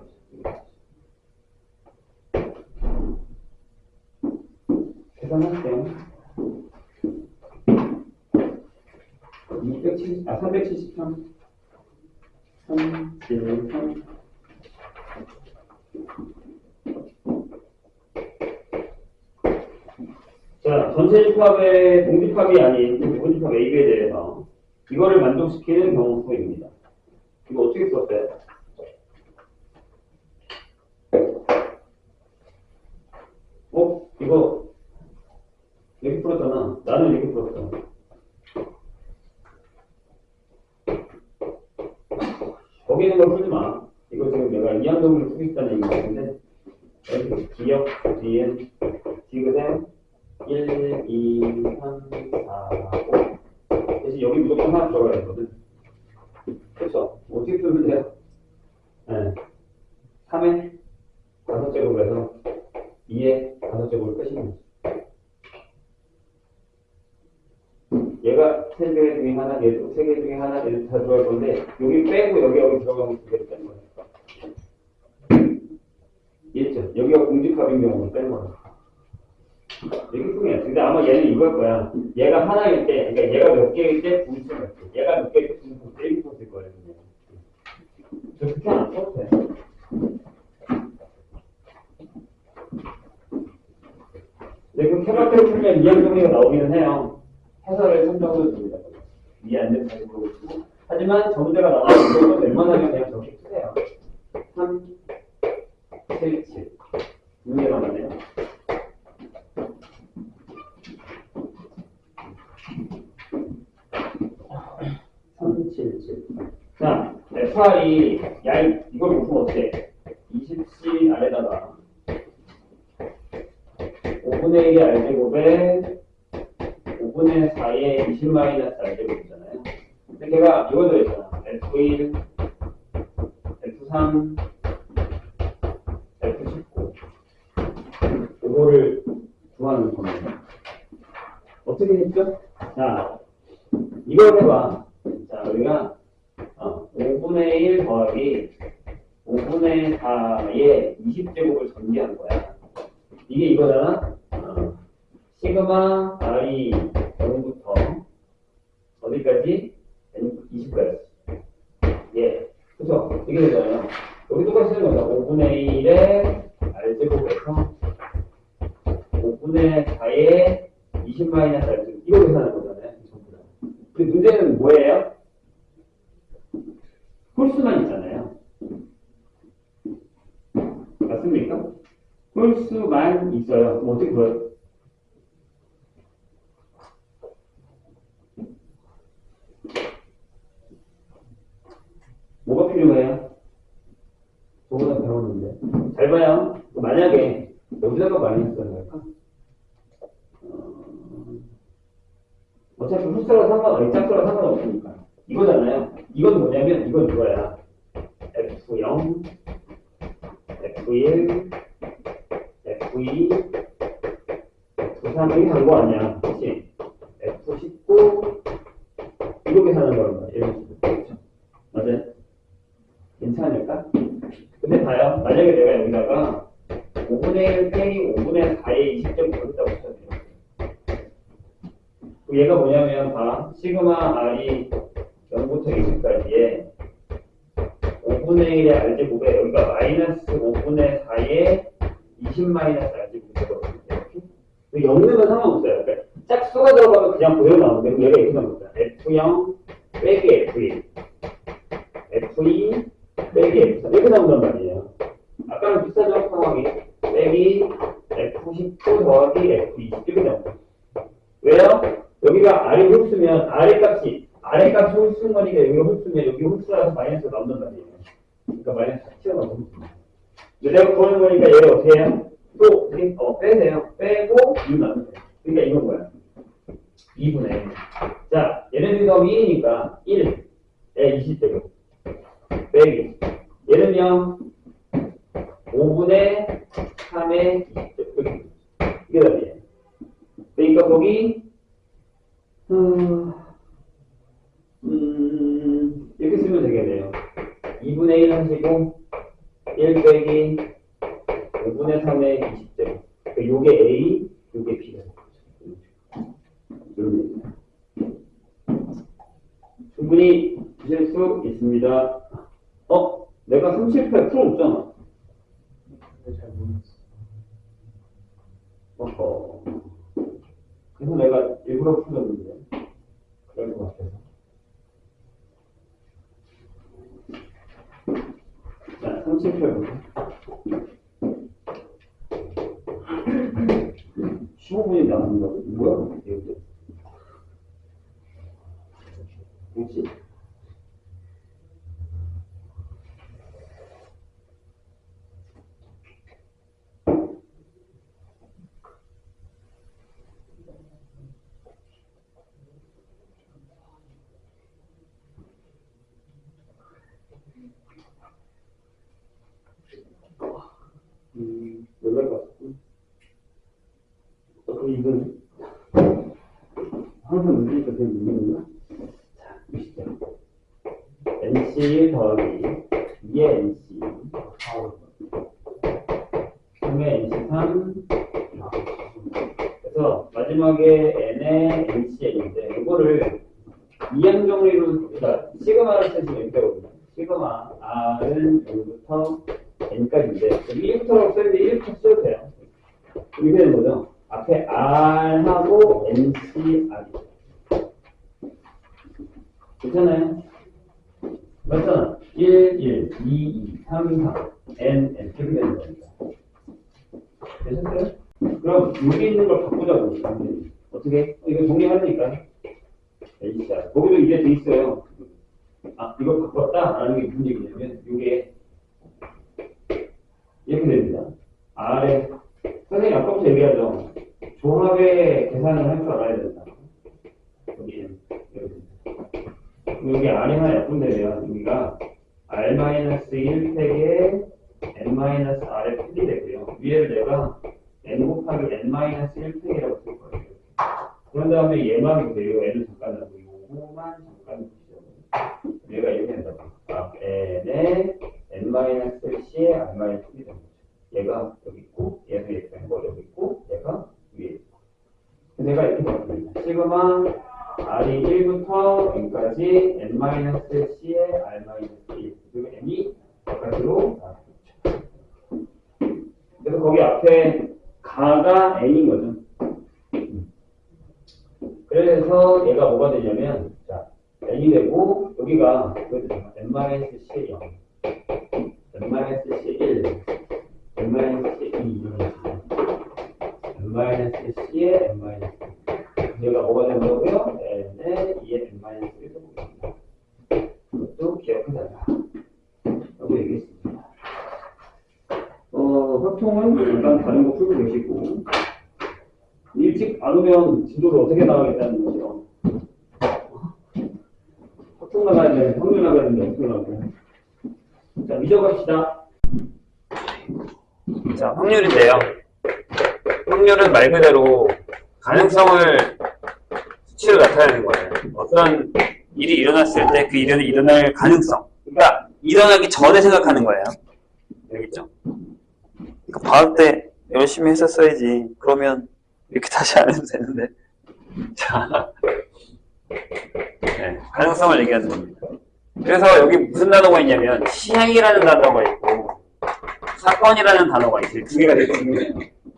계산할게요. 373. 3, 7, 3. 자, 전체 집합의 동집합이 아닌 부분집합 AB에 대해서 이거를 만족시키는 경우수입니다. 이거 어떻게 썼어요? 이거 여기 풀었잖아. 나는 여기 풀었잖아. 거기 있는 걸 풀지 마. 이거 지금 내가 이항동을 풀고 있다는 얘기 같은데 여기 기억, 뒤엔 디귿에 1, 2, 3, 4, 5. 대신 여기 무조건 하나 들어가야 되거든. 그렇죠? 어떻게 풀면 돼요? 네. 3에 5제곱을 해서 2에 5제곱을 빼시면 되죠. 얘가 3개 중에 하나, 얘도 3개 중에 하나, 얘도 다 들어갈 건데 여기 빼고 여기 들어가면 2개를 빼는 거예요. 이해했죠? 여기가 공집합인 경우는 빼는 거예요. 여기 중요해. 근데 아마 얘는 이걸 거야. 얘가 하나일 때, 그러니까 얘가 몇 개일 때 분수를 몇 개, 얘가 몇 개일 때 분수를 이렇게 썼을 거예요. 저 그렇게 안 써도 돼. 근데 그 케바케로 풀면 이항 정리가 나오기는 해요. 해설을 선정해도 됩니다. 이해 안 되면 다시 물어보시고. 하지만 저 문제가 나와서 이것도 웬만하면 그냥 저렇게 쓰세요. 3, 7, 7. 문제 남았네요. 3, 7, 7. 자, FR이, 이걸 보면 어때? 20C 아래다가 5분의 1의 R제곱에 5분의 4의 20-R제곱이잖아요. 근데 걔가 이거 들어있잖아. F1, F3, F19. 이거를 구하는 겁니다. 어떻게 했죠? 자, 이걸 해봐. 자, 우리가 5분의 1 더하기 5분의 4의 20제곱을 전개한 거야. 이게 이거잖아. 시그마 i 0부터 어디까지? 20 플러스. 예. 그죠? 이게 되잖아요. 여기 똑같이 쓰는 거죠. 5분의 1의 R제곱에서 5분의 4의 20 마이너스 R제곱. 이거 계산하는 거잖아요. 전부 다. 근데 문제는 뭐예요? 홀수만 있잖아요. 맞습니까? 홀수만 있어요. 그럼 어떻게 보여요? 뭐가 필요해요? 저보다 배웠는데. 잘 봐요. 만약에 여기다가 마이너스를 할까? 어차피 짝수랑 상관없으니까. 이거잖아요. 이건 뭐냐면, 이건 이거야. F0, F1, F2, F3, 이렇게 간 거 아니야. 그치? F19, 이렇게 사는 거란 말이야. 이런 식으로. 그렇죠? 맞아요? 괜찮을까? 근데 봐요. 만약에 내가 여기다가 5분의 1 빼기 5분의 4의 20점을 했다고 쳐요. 얘가 뭐냐면 봐. 시그마 R이 0부터 20까지에 5분의 1의 R제곱에 여기가 마이너스 5분의 4의 20 마이너스 R제곱이 되거든요. 이렇게. 0 넣으면 상관없어요. 그러니까 짝수가 들어가면 그냥 그대로 나오는데 그럼 얘가 이렇게 나옵니다. F0 빼기 F1 F2 빼기 F3 이렇게 나온단 말이에요. 아까는 비슷하죠? 상황이 빼기 F19 더하기 F20 이렇게 나옵니다. 왜요? 여기가 R이 홀수면 R의 값이 홀수인 거니까 여기가 홀수면 여기 홀수라서 마이너스가 나온단 말이에요. 그러니까 마이너스 다 튀어나오고 홀수입니다. 내가 구하는 거니까 얘를 어떻게 해요? 또 어떻게? 빼세요. 빼고 2 나누세요. 그러니까 이건 뭐야? 2분의 자, 얘는 값이 1이니까 1에 20제곱 빼기 얘는요 5분의 3의 20제곱 이게 답이에요. 그러니까 거기 이렇게 쓰면 되겠네요. 2분의 1 하시고 1 빼기 5분의 3의 20제곱 그러니까 요게 A, 요게 B가 충분히 주실 수 있습니다. 내가 38 풀어 없잖아. 잘 모르겠어. 그래서 내가 일부러 풀었는데 그럴 것 같아서. 자, 38부터 15분이 나왔는 거 뭐야? 이거 그렇지? 연락 왔어. 그럼 이건 항상 문제니까 그냥 문제인가? 자, 보시죠. NC 더하기 2의 NC 3의 NC3 그래서 마지막에 N의 NCN인데 이거를 이항 정리로 그러니까 시그마를 쓰시면 이렇게 되거든요. 시그마 R은 0부터 N까지인데 1부터라고 써있는데 1부터 써도 돼요. 이렇게 되는 거죠. 앞에 R하고 NC, R이 괜찮아요? 맞잖아. 1, 1, 2, 2, 3, 4, N, N 이렇게 되는 겁니다. 되셨어요? 그럼 여기 있는 걸 바꾸자고. 어떻게? 이거 정리하니까. HR. 거기도 이제 돼 있어요. 이걸 바꿨다라는 게 무슨 얘기냐면 이게 이렇게 됩니다. R에 선생님 아까부터 얘기하죠. 조합의 계산을 할 줄 알아야 된다. 여기는 여기 R이 하나 약분되면 여기가 R-1 팩에 N-R의 팩이 되고요. 위에를 내가 N 곱하기 N-1 팩이라고 쓸 거예요. 그런 다음에 얘만 보세요. N을 잠깐 하고 요거만 잠깐 보시죠. 얘가 이렇게 된다. N에 N-C에 R-팩이 되는 거죠. 얘가 여기 있고 얘가 이렇게 되는 거 여기 있고 얘가 위에 있고 내가 이렇게 바꿉니다. 시그마 r이 1부터 n까지 n-c의 r-1 그리고 n이 바깥으로 나가겠죠. 그래서 거기 앞에 가가 n인 거죠. 그래서 얘가 뭐가 되냐면 자 n이 되고 여기가 n-c의 0 n-c의 1 n-c의 2 이런 n-c의 n-2 얘가 뭐가 되는 거고요? n의 2의 n-1을 보겠습니다. 이것도 기억해달라 라고 얘기했습니다. 확통은 일단 다른 거 풀고 계시고 일찍 안 오면 진도를 어떻게 나가겠다는 거죠. 확통 나가야 돼, 확률 나가야 되는데 어떻게 나가고. 자, 믿어갑시다. 자, 확률인데요. 확률은 말 그대로 가능성을 수치로 나타내는 거예요. 어떤 일이 일어났을 때 그 일이 일어날 가능성. 그러니까 일어나기 전에 생각하는 거예요. 알겠죠? 그러니까 방학 때 열심히 했었어야지. 그러면 이렇게 다시 안 해도 되는데. 자, 네, 가능성을 얘기하는 겁니다. 그래서 여기 무슨 단어가 있냐면 시행이라는 단어가 있고 사건이라는 단어가 있어요. 두 개가 되게 중요해요.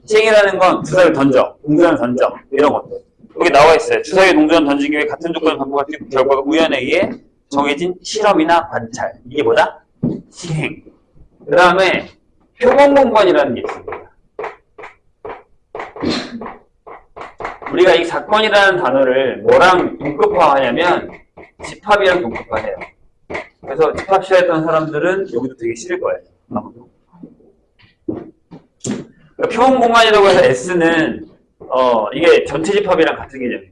시행이라는 건 주사위를 던져, 동전을 던져 이런 것들. 여기 나와 있어요. 주사위 동전 던지기 위해 같은 조건을 반복할 때 결과가 우연에 의해 정해진 실험이나 관찰. 이게 뭐다? 시행. 그 다음에 표본공간이라는 게 있습니다. 우리가 이 사건이라는 단어를 뭐랑 동급화하냐면 집합이랑 동급화해요. 그래서 집합 싫어했던 사람들은 여기도 되게 싫을 거예요. 아무도. 그러니까 표본공간이라고 해서 S는 이게 전체 집합이랑 같은 개념이에요.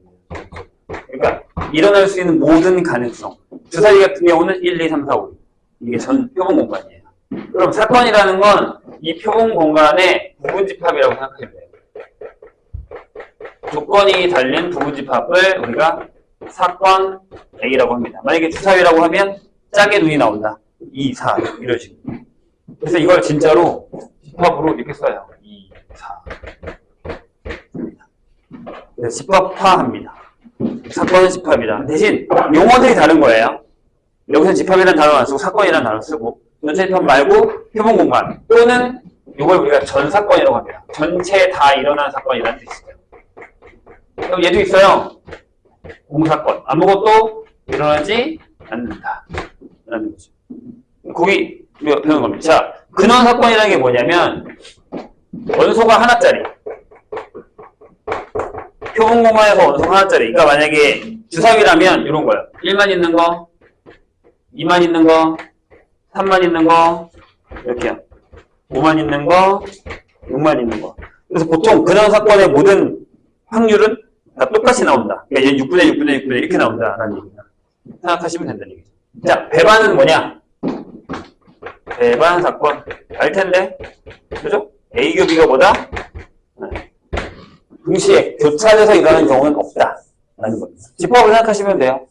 그러니까 일어날 수 있는 모든 가능성. 주사위 같은 경우는 1, 2, 3, 4, 5. 이게 전 표본공간이에요. 그럼 사건이라는 건 이 표본공간의 부분집합이라고 생각하면 돼요. 조건이 달린 부분집합을 우리가 사건 A라고 합니다. 만약에 주사위라고 하면 짝의 눈이 나온다. 2, 4 이런 식으로. 그래서 이걸 진짜로 집합으로 이렇게 써요. 2, 4 그래서 집합화합니다. 사건은 집합이다. 대신 용어들이 다른 거예요. 여기서 집합이라는 단어를 안 쓰고 사건이라는 단어를 쓰고 전체 집합 말고 표본공간 또는 이걸 우리가 전사건이라고 합니다. 전체 다 일어나는 사건이라는 뜻이죠. 그럼 얘도 있어요. 공사건. 아무것도 일어나지 않는다. 라는 거죠. 거기 배우는 겁니다. 자, 근원사건이라는 게 뭐냐면 원소가 하나짜리. 표본공간에서 원소가 하나짜리. 그러니까 만약에 주사위라면 이런 거예요. 1만 있는 거, 2만 있는 거, 3만 있는 거, 이렇게요. 5만 있는 거, 6만 있는 거. 그래서 보통 근원사건의 모든 확률은 다 똑같이 나온다. 그러니까 얘 6분의 6분의 6분의 이렇게 나온다라는 얘기입니다. 생각하시면 된다는 얘기죠. 자, 배반은 뭐냐? 배반 사건. 알 텐데. 그죠? A교 B가 뭐다? 동시에 교차돼서 일어나는 경우는 없다. 라는 겁니다. 집합을 생각하시면 돼요.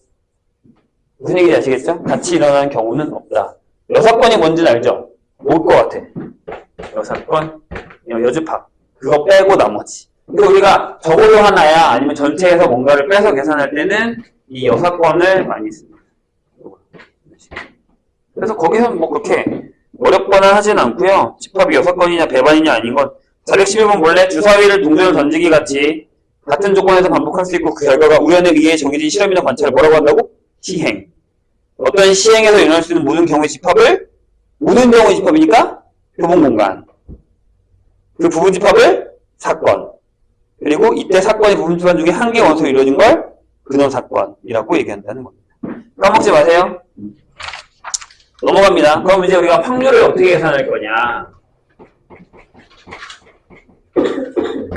무슨 얘기인지 아시겠죠? 같이 일어나는 경우는 없다. 여사건이 뭔지는 알죠? 올 것 같아. 여사건, 여주합. 그거 빼고 나머지. 근데 우리가 적어도 하나야 아니면 전체에서 뭔가를 빼서 계산할 때는 이 여사건을 많이 씁니다. 그래서 거기서 뭐 그렇게 어렵거나 하진 않고요. 집합이 여사건이냐 배반이냐 아닌 건 411번 원래 주사위를 동전을 던지기 같이 같은 조건에서 반복할 수 있고 그 결과가 우연에 의해 정해진 실험이나 관찰을 뭐라고 한다고? 시행. 어떤 시행에서 일어날 수 있는 모든 경우의 집합을 모든 경우의 집합이니까 표본공간. 그 부분집합을 사건. 그리고 이때 사건의 부분집합 중에 한 개 원소로 이루어진 걸 근원사건이라고 얘기한다는 겁니다. 까먹지 마세요. 넘어갑니다. 그럼 이제 우리가 확률을 어떻게 계산할 거냐.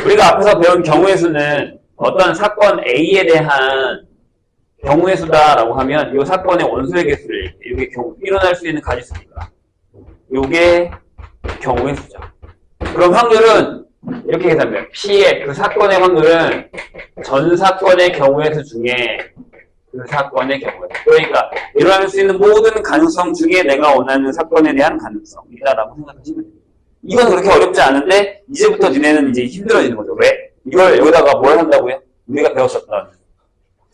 우리가 앞에서 배운 경우의 수는 어떤 사건 A에 대한 경우의 수다라고 하면 이 사건의 원소의 개수를 이게 경우 일어날 수 있는 가지수니까 이게 경우의 수죠. 그럼 확률은 이렇게 계산돼요. P의 그 사건의 확률은 전 사건의 경우의 수 중에 그 사건의 경우에 그러니까 일어날 수 있는 모든 가능성 중에 내가 원하는 사건에 대한 가능성이다라고 생각하시면 됩니다. 이건 그렇게 어렵지 않은데 이제부터 니네는 이제 힘들어지는 거죠. 왜? 이걸 여기다가 뭘 한다고요? 우리가 배웠었던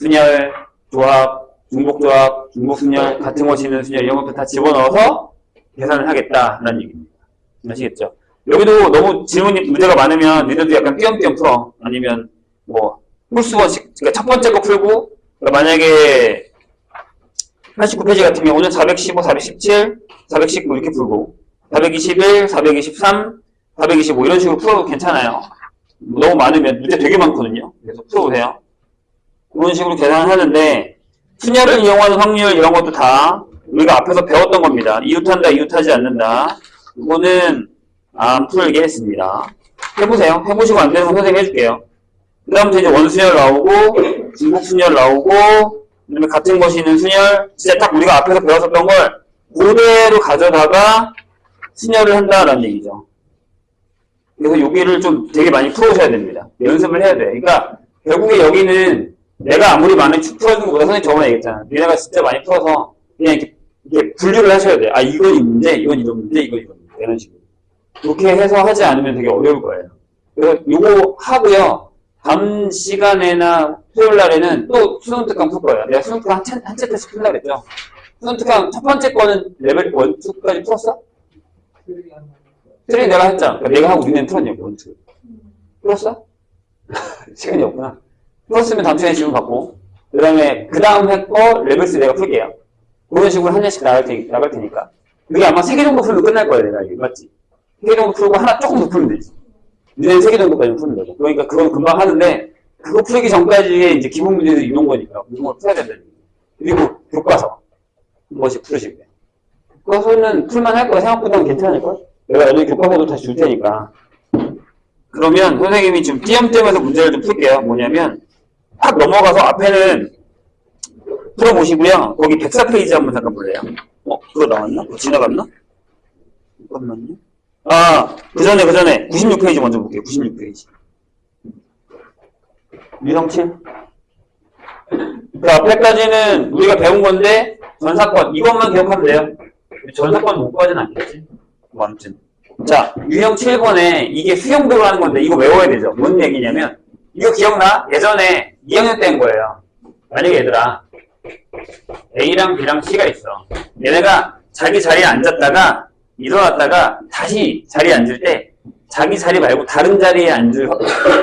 순열, 조합, 중복조합, 중복순열, 같은 곳이 있는 순열 이런 것도 다 집어넣어서 계산을 하겠다라는 얘기입니다. 아시겠죠? 여기도 너무 문제가 많으면 니들도 약간 띄엄띄엄 풀어. 아니면 뭐 홀수원씩 그러니까 첫 번째 거 풀고 그러니까 만약에 89페이지 같은 경우는 415, 417, 419 이렇게 풀고 421, 423, 425 이런 식으로 풀어도 괜찮아요. 너무 많으면 문제 되게 많거든요. 그래서 풀어보세요. 그런 식으로 계산을 하는데 순열을 이용하는 확률 이런 것도 다 우리가 앞에서 배웠던 겁니다. 이웃한다, 이웃하지 않는다. 이거는 안 풀게 했습니다. 해보세요. 해보시고 안 되는 거 선생님 해줄게요. 그 다음부터 이제 원순열 나오고 중복순열 나오고 그다음에 같은 것이 있는 순열 진짜 딱 우리가 앞에서 배웠었던 걸 그대로 가져다가 순열을 한다라는 얘기죠. 그래서 여기를 좀 되게 많이 풀어오셔야 됩니다. 연습을 해야 돼. 그러니까 결국에 여기는 내가 아무리 많이 풀어준 것보다 선생님 저번에 얘기했잖아. 니네가 진짜 많이 풀어서 그냥 이렇게 분류를 하셔야 돼. 아 이건 이 문제, 이건 이런 문제, 이건 이런 문제 이런 식으로. 그렇게 해서 하지 않으면 되게 어려울 거예요. 그래서 요거 하고요. 다음 시간에나 토요일 날에는 또 수능 특강 풀 거예요. 내가 수능 특강 한 챕터씩 풀려고 그랬죠. 수능 특강 첫 번째 거는 레벨 1, 2까지 풀었어? 트레이닝 내가 했잖아. 그러니까 내가 하고 니네는 풀었냐고, 1, 2. 풀었어? 시간이 없구나. 풀었으면 다음 시간에 질문 받고 그 다음에 그 다음 해 거 레벨 3 내가 풀게요. 그런 식으로 한 년씩 나갈 테니까 그게 아마 3개 정도 풀면 끝날 거야 내가. 맞지? 3개 정도 풀고 하나 조금 더 풀면 되지. 니네는 3개 정도까지 풀면 되죠. 그러니까 그건 금방 하는데 그거 풀기 전까지의 이제 기본 문제에서 이런 거니까 이런 걸 풀어야 된다는 얘기. 그리고 교과서 한 번씩 풀으시고요. 교과서는 풀만 할 거야. 생각보다는 괜찮을걸? 내가 나중에 교과서도 다시 줄 테니까. 그러면 선생님이 지금 띄엄띄엄해서 문제를 좀 풀게요. 뭐냐면 딱 넘어가서 앞에는 풀어보시고요. 거기 104페이지 한번 잠깐 볼래요? 그거 나왔나? 그거 지나갔나? 잠깐만요. 아, 그 전에 96페이지 먼저 볼게요. 96페이지. 유성칠. 그 앞에까지는 우리가 배운 건데 전사건 이것만 기억하면 돼요. 전사건 못 가진 않겠지. 뭐 아무튼. 자, 유형 7번에 이게 수용도로 하는 건데 이거 외워야 되죠. 뭔 얘기냐면 이거 기억나? 예전에 2학년 때인 거예요. 만약에 얘들아 A랑 B랑 C가 있어. 얘네가 자기 자리에 앉았다가 일어났다가 다시 자리에 앉을 때 자기 자리 말고 다른 자리에 앉을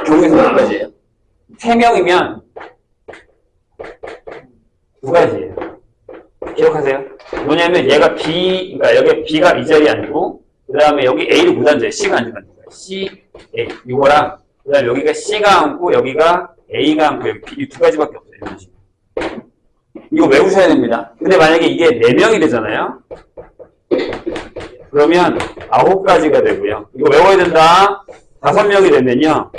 경우에서 몇 가지예요? 3명이면 2가지예요. 기억하세요? 뭐냐면 얘가 B, 그러니까 여기 B가 이 자리에 앉고 그 다음에 여기 A를 못 앉아요. C가 앉으면 안 돼요. C, A 이거랑 그 다음에 여기가 C가 앉고 여기가 A가 앉고 여기 B 이 2가지밖에 없어요. 이런 식으로. 이거 외우셔야 됩니다. 근데 만약에 이게 4명이 되잖아요. 그러면 9가지가 되고요. 이거 외워야 된다. 5명이 되면요.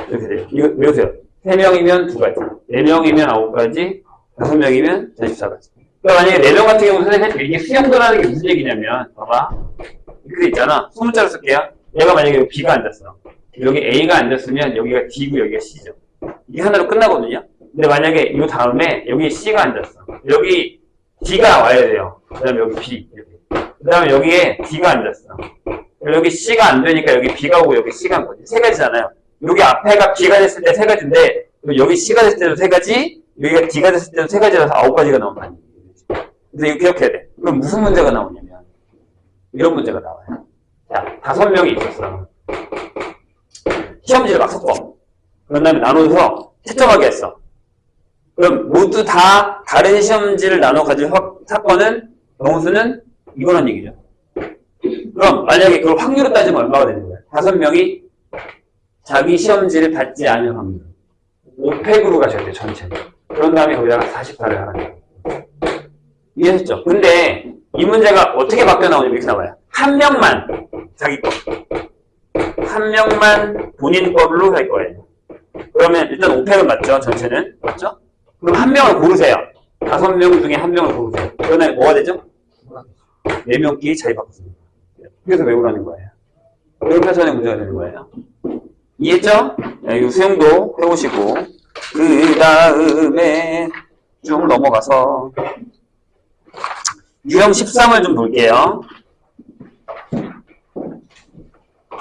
이렇게 돼요. 이거 외우세요. 3명이면 2가지, 4명이면 9가지, 5명이면 14가지. 그러니까 만약에 4명 같은 경우 선생님 이게 수용도라는 게 무슨 얘기냐면 봐봐. 이렇게 있잖아. 소문자로 쓸게요. 얘가 만약에 여기 B가 앉았어. 여기 A가 앉았으면 여기가 D고 여기가 C죠. 이게 하나로 끝나거든요. 근데 만약에 이 다음에 여기 C가 앉았어. 여기 D가 와야 돼요. 그 다음에 여기 B. 그 다음에 여기에 D가 앉았어. 여기 C가 안 되니까 여기 B가 오고 여기 C가 온 거지. 3가지잖아요. 여기 앞에가 B가 됐을 때 3가지인데 여기 C가 됐을 때도 3가지, 여기가 D가 됐을 때도 3가지라서 9가지가 나오는 거 아니에요. 그래서 이거 기억해야 돼. 그럼 무슨 문제가 나오냐면 이런 문제가 나와요. 자, 5명이 있었어. 시험지를 막 섞어. 그런 다음에 나눠서 채점하게 했어. 그럼 모두 다 다른 시험지를 나눠 가질 사건은 경우수는 이거란 얘기죠. 그럼 만약에 그걸 확률로 따지면 얼마가 되는 거예요? 5명이 자기 시험지를 받지 않을 확률 5팩으로 가셔야 돼요. 전체는. 그런 다음에 거기다가 48을 하라는 거예요. 이해하셨죠? 근데 이 문제가 어떻게 바뀌어 나오냐면 이렇게 나와요. 한 명만 자기 거, 한 명만 본인 걸로 할 거예요. 그러면 일단 5팩은 맞죠? 전체는 맞죠? 그럼 한 명을 고르세요. 5명 중에 한 명을 고르세요. 그러면 뭐가 되죠? 4명끼리 자리 바꿨습니다. 그래서 외우라는 거예요. 이런 패턴의 문제가 되는 거예요. 이해했죠? 이 수용도 해보시고 그 다음에 쭉 넘어가서 유형 13을 좀 볼게요.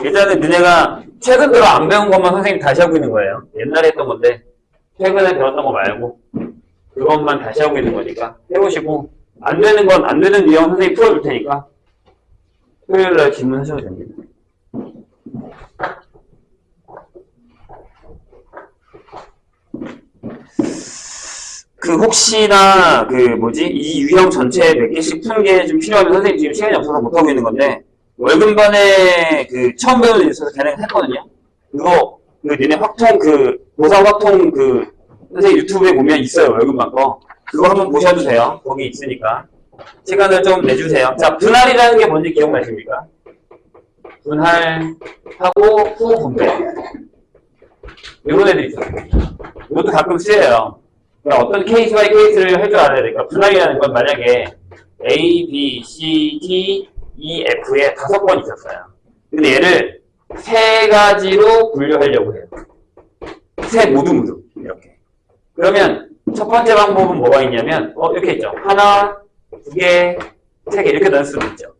일단은 너네가 최근 들어 안 배운 것만 선생님 다시 하고 있는 거예요. 옛날에 했던 건데 최근에 배웠던 거 말고 그것만 다시 하고 있는 거니까 해보시고 안 되는 건 안 되는 유형 선생님 풀어줄 테니까 토요일날 질문하셔도 됩니다. 혹시나 이 유형 전체 몇 개씩 푸는 게 좀 필요하면 선생님 지금 시간이 없어서 못 하고 있는 건데 월급반에 처음 배우는 일 있어서 걔네가 했거든요. 그거 니네 확통 보상 확통 선생님 유튜브에 보면 있어요. 월급반 거. 그거 한번 보셔도 돼요. 거기 있으니까. 시간을 좀 내주세요. 자, 분할이라는 게 뭔지 기억나십니까? 분할하고 후 분배. 이런 애들이 있어요. 이것도 가끔 쓰여요. 그러니까 어떤 케이스 바이 케이스를 할 줄 알아야 되니까 분할이라는 건 만약에 A, B, C, D, E, F에 5번 있었어요. 근데 얘를 3가지로 분류하려고 해요. 모두 이렇게. 그러면 첫 번째 방법은 뭐가 있냐면 이렇게 있죠. 하나, 2개, 3개 이렇게 넣을 수도 있죠.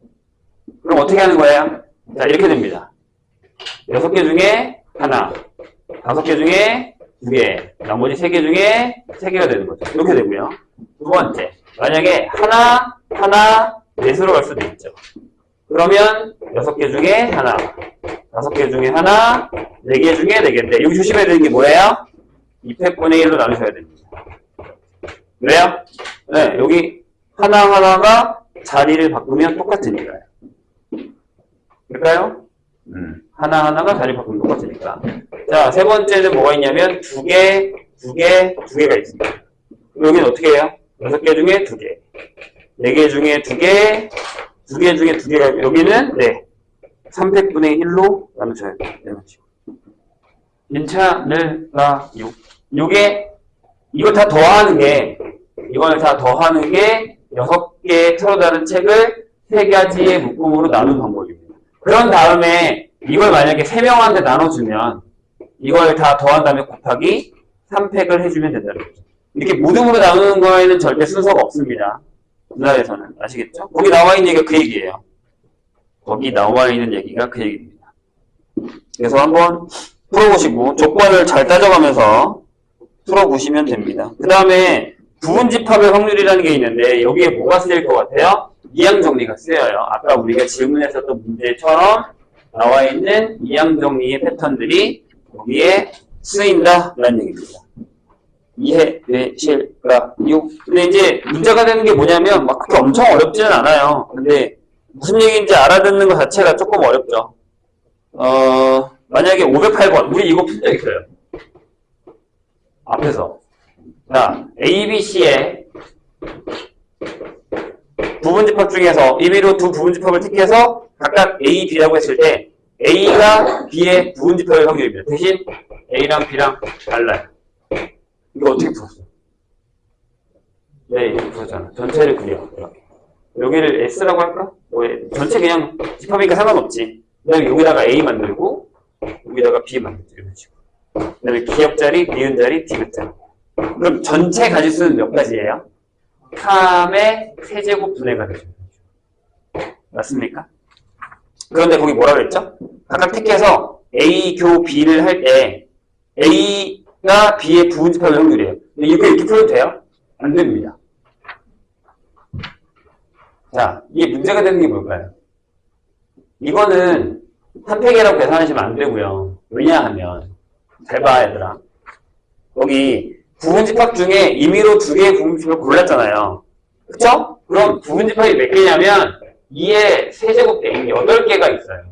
그럼 어떻게 하는 거예요? 자, 이렇게 됩니다. 6개 중에 하나, 5개 중에 2개, 나머지 3개 중에 3개가 되는 거죠. 이렇게 되고요. 두 번째, 만약에 하나, 넷으로 갈 수도 있죠. 그러면 6개 중에 하나, 5개 중에 하나, 4개 중에 4개인데 여기 조심해야 되는 게 뭐예요? 2팩분의 1로 나누셔야 됩니다. 왜요? 네, 여기 하나하나가 자리를 바꾸면 똑같으니까요. 그럴까요? 하나하나가 자리 바꾸면 똑같으니까. 자, 세 번째는 뭐가 있냐면 2개가 있습니다. 여기는 어떻게 해요? 6개 중에 2개, 4개 중에 2개, 2개 중에 2개가, 여기는 3팩분의 1로 나누셔야 돼요. 괜찮을까요? 이걸 다 더하는 게 6개 서로 다른 책을 3가지의 묶음으로 나눈 방법입니다. 그런 다음에 이걸 만약에 3명한테 나눠주면 이걸 다 더한 다음에 곱하기 3팩을 해주면 된다는 거죠. 이렇게 모둠으로 나누는 거에는 절대 순서가 없습니다. 분할에서는. 아시겠죠? 거기 나와 있는 얘기가 그 얘기예요. 거기 나와 있는 얘기가 그 얘기입니다. 그래서 한번 풀어보시고 조건을 잘 따져가면서 풀어보시면 됩니다. 그 다음에 부분집합의 확률이라는 게 있는데 여기에 뭐가 쓰일 것 같아요? 이항정리가 쓰여요. 아까 우리가 질문했었던 문제처럼 나와 있는 이항정리의 패턴들이 여기에 쓰인다라는 얘기입니다. 이해되실까요? 근데 이제 문제가 되는 게 뭐냐면 막 그렇게 엄청 어렵지는 않아요. 근데 무슨 얘기인지 알아듣는 것 자체가 조금 어렵죠. 만약에 508번 우리 이거 푼 적 있어요. 앞에서 자, A, B, C의 부분집합 중에서 임의로 두 부분집합을 택해서 각각 A, B라고 했을 때 A가 B의 부분집합의 확률입니다. 대신 A랑 B랑 달라요. 이거 어떻게 풀었어? 네, 이렇게 풀었잖아. 전체를 그려. 이렇게. 여기를 S라고 할까? 전체 그냥 집합이니까 상관없지. 그 다음에 여기다가 A 만들고 여기다가 B 만들죠. 이런 식으로. 그 다음에 기역자리, 니은자리, 디귿자리. 그럼 전체 가지수는 몇 가지예요? 3의 세제곱 분해가 되죠. 맞습니까? 그런데 거기 뭐라 그랬죠? 각각 택해서 A, 교, B를 할 때 A가 B의 부분집합의 확률이에요. 근데 이렇게 풀어도 돼요? 안 됩니다. 자, 이게 문제가 되는 게 뭘까요? 이거는 한 팩이라고 계산하시면 안 되고요. 왜냐하면 잘 봐, 얘들아. 여기 부분집합 중에 임의로 2개의 부분집합을 골랐잖아요. 그쵸? 그럼 부분집합이 몇 개냐면 2의 세제곱 대인 8개가 있어요.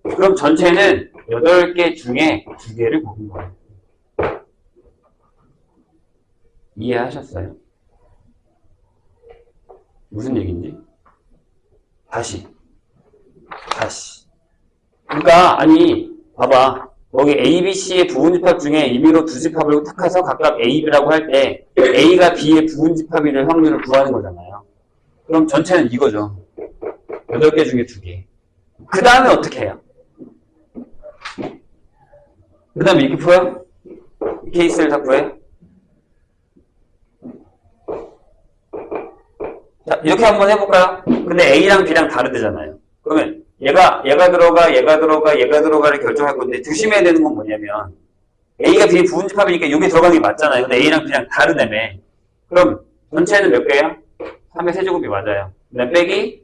그럼 전체는 8개 중에 2개를 고른 거예요. 이해하셨어요? 무슨 얘기인지? 다시. 그러니까 아니 봐봐. 여기 A, B, C의 부분집합 중에 임의로 두 집합을 택해서 각각 A, B라고 할 때 A가 B의 부분집합일 확률을 구하는 거잖아요. 그럼 전체는 이거죠. 8개 중에 2개. 그 다음에 어떻게 해요? 그 다음에 이렇게 풀어요? 이 케이스를 다 구해요? 자, 이렇게 한번 해볼까요? 근데 A랑 B랑 다르대잖아요. 그러면 얘가 들어가를 결정할 건데 조심해야 되는 건 뭐냐면 A가 B의 부분집합이니까 이게 들어가는 게 맞잖아요. 근데 A랑 그냥 다르다며. 그럼 전체는 몇 개예요? 3의 세제곱이 맞아요. 그다음 빼기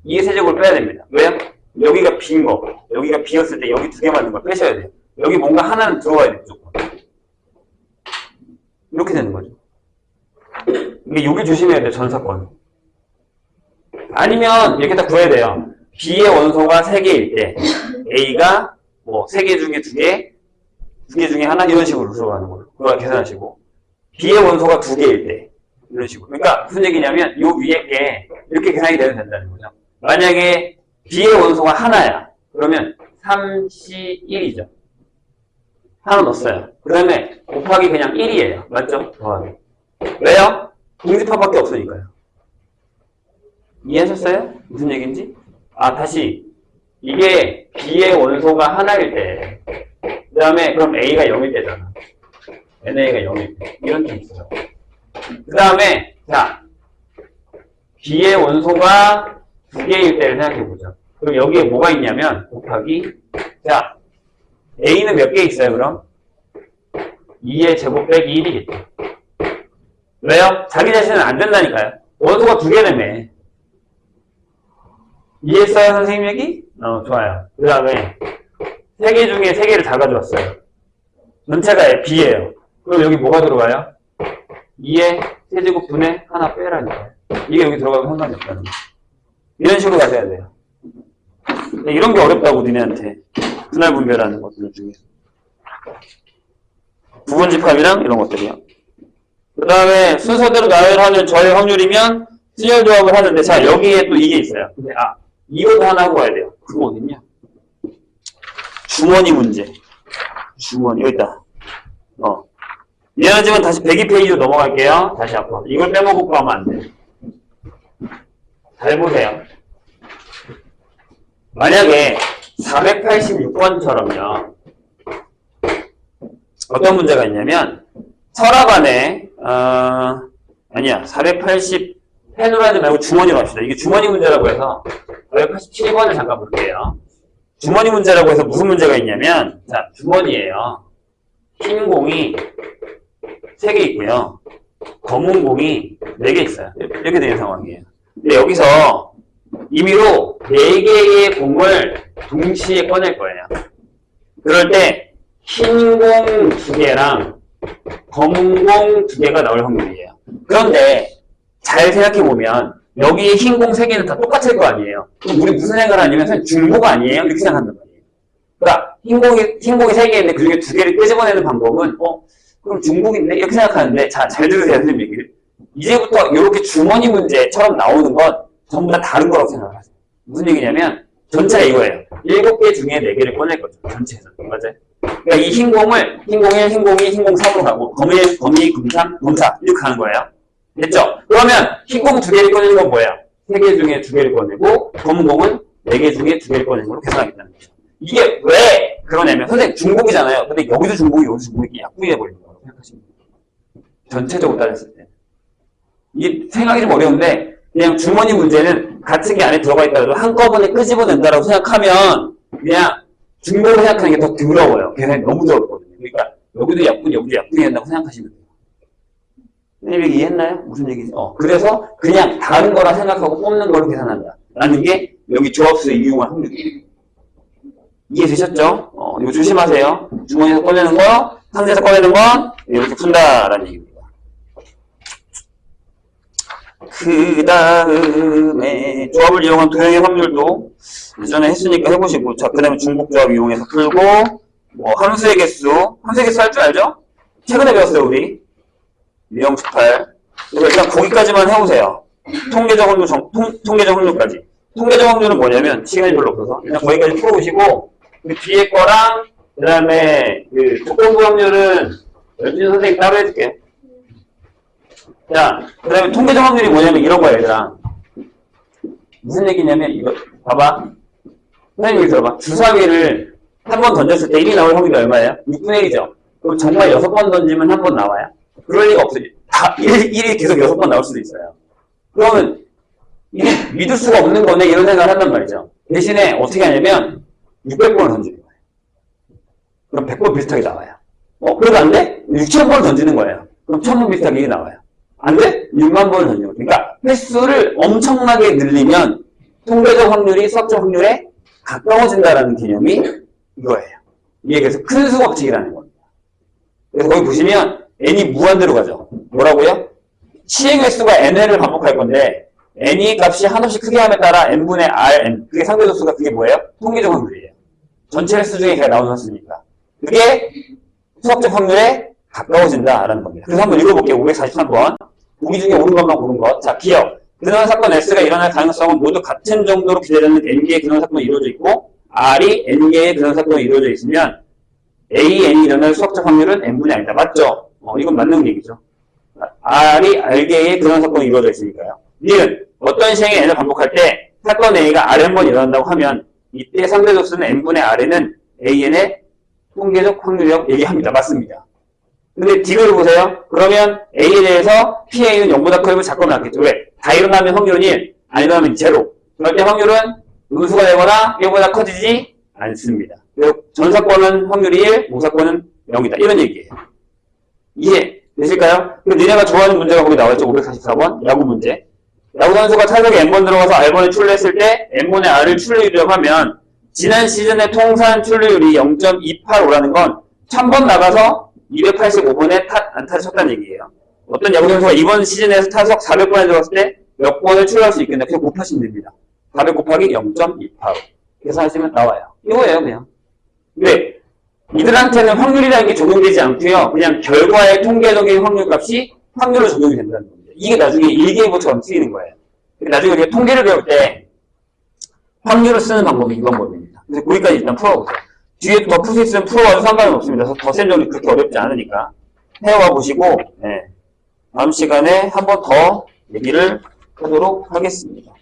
2의 세제곱을 빼야 됩니다. 왜요? 여기가 B인 거. 여기가 B였을 때 여기 두 개 맞는 걸 빼셔야 돼요. 여기 뭔가 하나는 들어가야 돼요. 무조건. 이렇게 되는 거죠. 이게 여기 조심해야 돼요. 전사건. 아니면 이렇게 딱 구해야 돼요. B의 원소가 3개일 때 A가 뭐 3개 중에 2개, 2개 중에 하나 이런 식으로 들어가는 거예요. 그걸 계산하시고 B의 원소가 2개일 때 이런 식으로. 그러니까 무슨 얘기냐면 요 위에 게 이렇게 계산이 돼도 된다는 거죠. 만약에 B의 원소가 하나야. 그러면 3C1이죠. 하나 넣었어요. 그 다음에 곱하기 그냥 1이에요. 맞죠? 더하기. 왜요? 공집합밖에 없으니까요. 이해하셨어요? 무슨 얘기인지? 아, 다시. 이게 B의 원소가 하나일 때, 그 다음에 그럼 A가 0일 때잖아. NA가 0일 때. 이런 게 있어요. 그 다음에, 자, B의 원소가 2개일 때를 생각해보죠. 그럼 여기에 뭐가 있냐면, 곱하기, 자, A는 몇 개 있어요, 그럼? 2의 제곱 빼기 1이겠죠. 왜요? 자기 자신은 안 된다니까요. 원소가 2개라며. 이해했어요, 선생님 얘기? 좋아요. 그 다음에 3개 중에 3개를 다 가져왔어요. 전체가 B예요. 그럼 여기 뭐가 들어가요? 2의 세제곱 분의 하나 빼라니까요. 이게 여기 들어가면 상관이 없다는 거예요. 이런 식으로 가셔야 돼요. 이런 게 어렵다고 니네한테. 분할 분별하는 것들 중에서. 부분집합이랑 이런 것들이요. 그 다음에 순서대로 나열하는 저의 확률이면 수열 조합을 하는데, 자, 여기에 또 이게 있어요. 근데, 이것도 하나 하고 가야 돼요. 그거 어딨냐? 주머니 문제. 주머니, 여기 있다. 미안하지만 다시 102페이지로 넘어갈게요. 다시 앞으로. 이걸 빼먹고 하면 안 돼. 잘 보세요. 만약에 486번처럼요. 어떤 문제가 있냐면, 서랍 안에, 아니야. 480, 펜으로 하지 말고 주머니로 합시다. 이게 주머니 문제라고 해서 487번을 잠깐 볼게요. 주머니 문제라고 해서 무슨 문제가 있냐면, 자, 주머니에요. 흰 공이 3개 있고요. 검은 공이 4개 있어요. 이렇게 되는 상황이에요. 근데 여기서 임의로 4개의 공을 동시에 꺼낼 거예요. 그럴 때 흰 공 2개랑 검은 공 2개가 나올 확률이에요. 그런데 잘 생각해보면 여기 흰 공 3개는 다 똑같을 거 아니에요. 그럼 우리 무슨 생각을 하냐면 중복 아니에요? 이렇게 생각한단 말이에요. 그러니까 흰 공이 3개인데 그 중에 2개를 끄집어내는 방법은 그럼 중복인데? 이렇게 생각하는데, 자, 잘 들으세요, 선생님 얘기를. 이제부터 이렇게 주머니 문제처럼 나오는 건 전부 다 다른 거라고 생각하세요. 무슨 얘기냐면 전체가 이거예요. 7개 중에 4개를 꺼낼 거죠. 전체에서. 맞아요? 그러니까 이 흰 공을 흰 공 1, 흰 공 2, 흰 공 3으로 가고 검 1, 검 2, 검 3, 검 4 이렇게 가는 거예요. 됐죠? 그러면 흰 공 2개를 꺼내는 건 뭐예요? 3개 중에 2개를 꺼내고 검은 공은 4개 중에 2개를 꺼내는 걸로 계산하겠다는 거죠. 이게 왜 그러냐면 선생님 중복이잖아요. 근데 여기도 중복이 여기도 중복이 약분해버리는 거라고 생각하시면 돼요. 전체적으로 따졌을 때. 이게 생각이 좀 어려운데 그냥 주머니 문제는 같은 게 안에 들어가 있다고 한꺼번에 끄집어낸다라고 생각하면 그냥 중복을 생각하는 게 더 더러워요. 계산이 너무 더럽거든요. 그러니까 여기도 여기도 약분해야 된다고 생각하시면 돼요. 선생님 얘기 이해했나요? 무슨 얘기지? 그래서 그냥 다른 거라 생각하고 뽑는 걸로 계산한다. 라는 게 여기 조합수에 이용한 확률이에요. 이해되셨죠? 이거 조심하세요. 주머니에서 꺼내는 거, 상자에서 꺼내는 건 이렇게 푼다라는 얘기입니다. 그 다음에 조합을 이용한 도형의 확률도 예전에 했으니까 해보시고, 자, 그 다음에 중복조합 이용해서 풀고, 함수의 개수 할 줄 알죠? 최근에 배웠어요, 우리. 유형 18. 일단 거기까지만 해보세요. 통계적 확률까지. 통계적 확률은 뭐냐면, 시간이 별로 없어서, 일단 거기까지 풀어보시고, 우리 뒤에 거랑, 그 다음에, 조건부 확률은, 연준 선생님 따로 해줄게. 자, 그 다음에 통계적 확률이 뭐냐면 이런 거야, 얘들아. 무슨 얘기냐면, 이거, 봐봐. 선생님 여기 들어봐. 주사위를 한 번 던졌을 때 1이 나올 확률이 얼마예요? 6분의 1이죠. 그럼 정말 6번 던지면 한 번 나와요? 그럴 리가 없어요. 다 1이 계속 6번 나올 수도 있어요. 그러면, 이게 믿을 수가 없는 거네, 이런 생각을 한단 말이죠. 대신에 어떻게 하냐면 600번을 던지는 거예요. 그럼 100번 비슷하게 나와요. 그래도 안 돼? 6000번을 던지는 거예요. 그럼 1000번 비슷하게 이게 나와요. 안 돼? 6만 번을 던지는 거예요. 그러니까 횟수를 엄청나게 늘리면 통계적 확률이 수학적 확률에 가까워진다라는 개념이 이거예요. 이게 그래서 큰 수 법칙이라는 겁니다. 그래서 거기 보시면 n이 무한대로 가죠. 뭐라고요? 시행 횟수가 n회를 반복할 건데 n이 값이 한없이 크게 함에 따라 n분의 rn 그게 상대적수가 그게 뭐예요? 통계적 확률이에요. 전체 횟수 중에 걔가 나오는 횟수니까 그게 수학적 확률에 가까워진다라는 겁니다. 그래서 한번 읽어볼게요. 543번 보기 중에 옳은 것만 고른 것. 자, 기억. 근원 사건 S가 일어날 가능성은 모두 같은 정도로 기대되는 N개의 근원 사건이 이루어져 있고 R이 N개의 근원 사건이 이루어져 있으면 A, N이 일어날 수학적 확률은 N분의 R이다. 맞죠? 이건 맞는 얘기죠. R이 R개의 근원 사건이 이루어져 있으니까요. 니은 어떤 시행의 N을 반복할 때 사건 A가 Rn번 일어난다고 하면 이때 상대적수는 N분의 Rn은 AN의 통계적 확률이라고 얘기합니다. 맞습니다. 근데 D를 보세요. 그러면 A에 대해서 PA는 0보다 커지면 작거나 같겠죠. 왜? 다 일어나면 확률은 1, 안 일어나면 0. 그럴 때 확률은 음수가 되거나 1보다 커지지 않습니다. 그리고 전사건은 확률이 1, 모사건은 0이다. 이런 얘기예요. 이해 되실까요? 그리고 니네가 좋아하는 문제가 거기 나와있죠. 544번 야구 문제. 야구 선수가 타석에 N번 들어가서 R번을 출루했을 때 N번의 R을 출루율이라고 하면 지난 시즌의 통산 출루율이 0.285라는 건 1000번 나가서 285번에 안타를 쳤다는 얘기예요. 어떤 야구 선수가 이번 시즌에서 타석 400번에 들어갔을 때 몇 번을 출루할 수 있겠나? 그냥 곱하시면 됩니다. 400 곱하기 0.285. 계산하시면 나와요. 이거예요, 그냥. 근데 이들한테는 확률이라는 게 적용되지 않고요. 그냥 결과의 통계적인 확률 값이 확률로 적용이 된다는 겁니다. 이게 나중에 일기예보처럼 쓰이는 거예요. 나중에 우리가 통계를 배울 때 확률을 쓰는 방법이 이 방법입니다. 그래서 거기까지 일단 풀어보세요. 뒤에 더 풀 수 있으면 풀어봐도 상관은 없습니다. 더 센 정리 그렇게 어렵지 않으니까 해와 보시고 다음 시간에 한 번 더 얘기를 하도록 하겠습니다.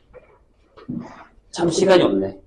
참 시간이 없네.